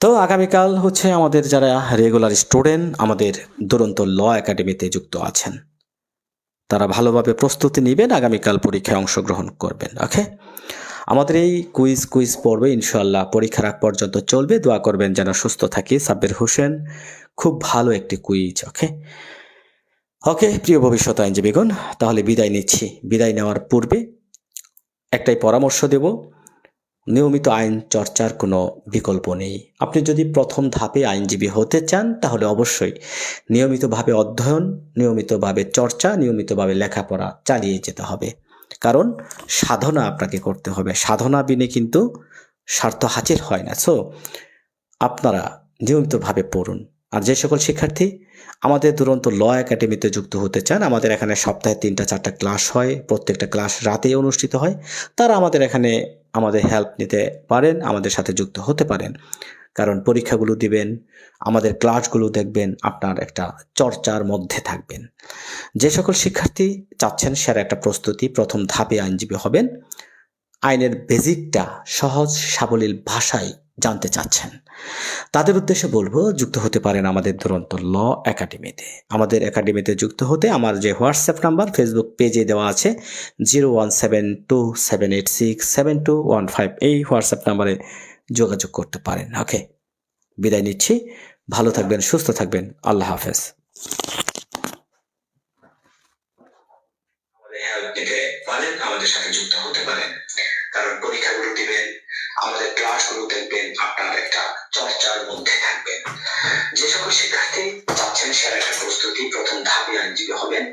তো আগামীকাল হচ্ছে আমাদের যারা রেগুলার স্টুডেন্ট আমাদের দুরন্ত ল একাডেমিতে যুক্ত আছেন তারা ভালোভাবে প্রস্তুতি নেবেন, আগামীকাল পরীক্ষায় অংশগ্রহণ করবেন। ওকে, আমাদের এই কুইজ পর্বে ইনশাআল্লাহ পরীক্ষার আগ পর্যন্ত চলবে। দোয়া করবেন যেন সুস্থ থাকি। সাব্বির হোসেন, খুব ভালো একটি কুইজ। ওকে প্রিয় ভবিষ্যৎ আইনজীবীগণ, তাহলে বিদায় নিচ্ছি। বিদায় নেওয়ার পূর্বে একটাই পরামর্শ দেব, নিয়মিত আইন চর্চার কোনো বিকল্প নেই। আপনি যদি প্রথম ধাপে আইনজীবী হতে চান তাহলে অবশ্যই নিয়মিতভাবে অধ্যয়ন, নিয়মিতভাবে চর্চা, নিয়মিতভাবে লেখাপড়া চালিয়ে যেতে হবে। কারণ সাধনা আপনাকে করতে হবে, সাধনা বিনে কিন্তু স্বার্থ হাসিল হয় না। সো আপনারা নিয়মিতভাবে পড়ুন। আর যে সকল শিক্ষার্থী আমাদের দুরন্ত ল একাডেমিতে যুক্ত হতে চান, আমাদের এখানে সপ্তাহে 3-4টা ক্লাস হয়, প্রত্যেকটা ক্লাস রাতে অনুষ্ঠিত হয়, তারা আমাদের এখানে আমাদের হেল্প নিতে পারেন, আমাদের সাথে যুক্ত হতে পারেন। কারণ পরীক্ষাগুলো দিবেন, আমাদের ক্লাসগুলো দেখবেন, আপনার একটা চর্চার মধ্যে থাকবেন। যে সকল শিক্ষার্থী চাচ্ছেন সেরা একটা প্রস্তুতি, প্রথম ধাপে আইনজীবী হবেন, আইনের বেসিকটা সহজ সাবলীল ভাষায় জানতে চাচ্ছেন, তাদের উদ্দেশ্যে বলবো যুক্ত হতে পারেন আমাদের দুরন্ত ল একাডেমিতে। আমাদের একাডেমিতে যুক্ত হতে আমার যে হোয়াটসঅ্যাপ নাম্বার ফেসবুক পেজে দেওয়া আছে 0172786721 এই হোয়াটসঅ্যাপ নাম্বারে যোগাযোগ করতে পারেন। ওকে, বিদায় নিচ্ছি। ভালো থাকবেন, সুস্থ থাকবেন। আল্লাহ হাফেজ। আমাদের সাথে যুক্ত হতে পারেন, কারণ পরীক্ষাগুলো দিবেন, আমাদের ক্লাসগুলো দেখবেন, আপনার একটা চর্চার মধ্যে থাকবেন। যে সকল শিক্ষার্থী চাচ্ছেন সেরা একটা প্রস্তুতি, প্রথম ধাপে আইনজীবী হবেন,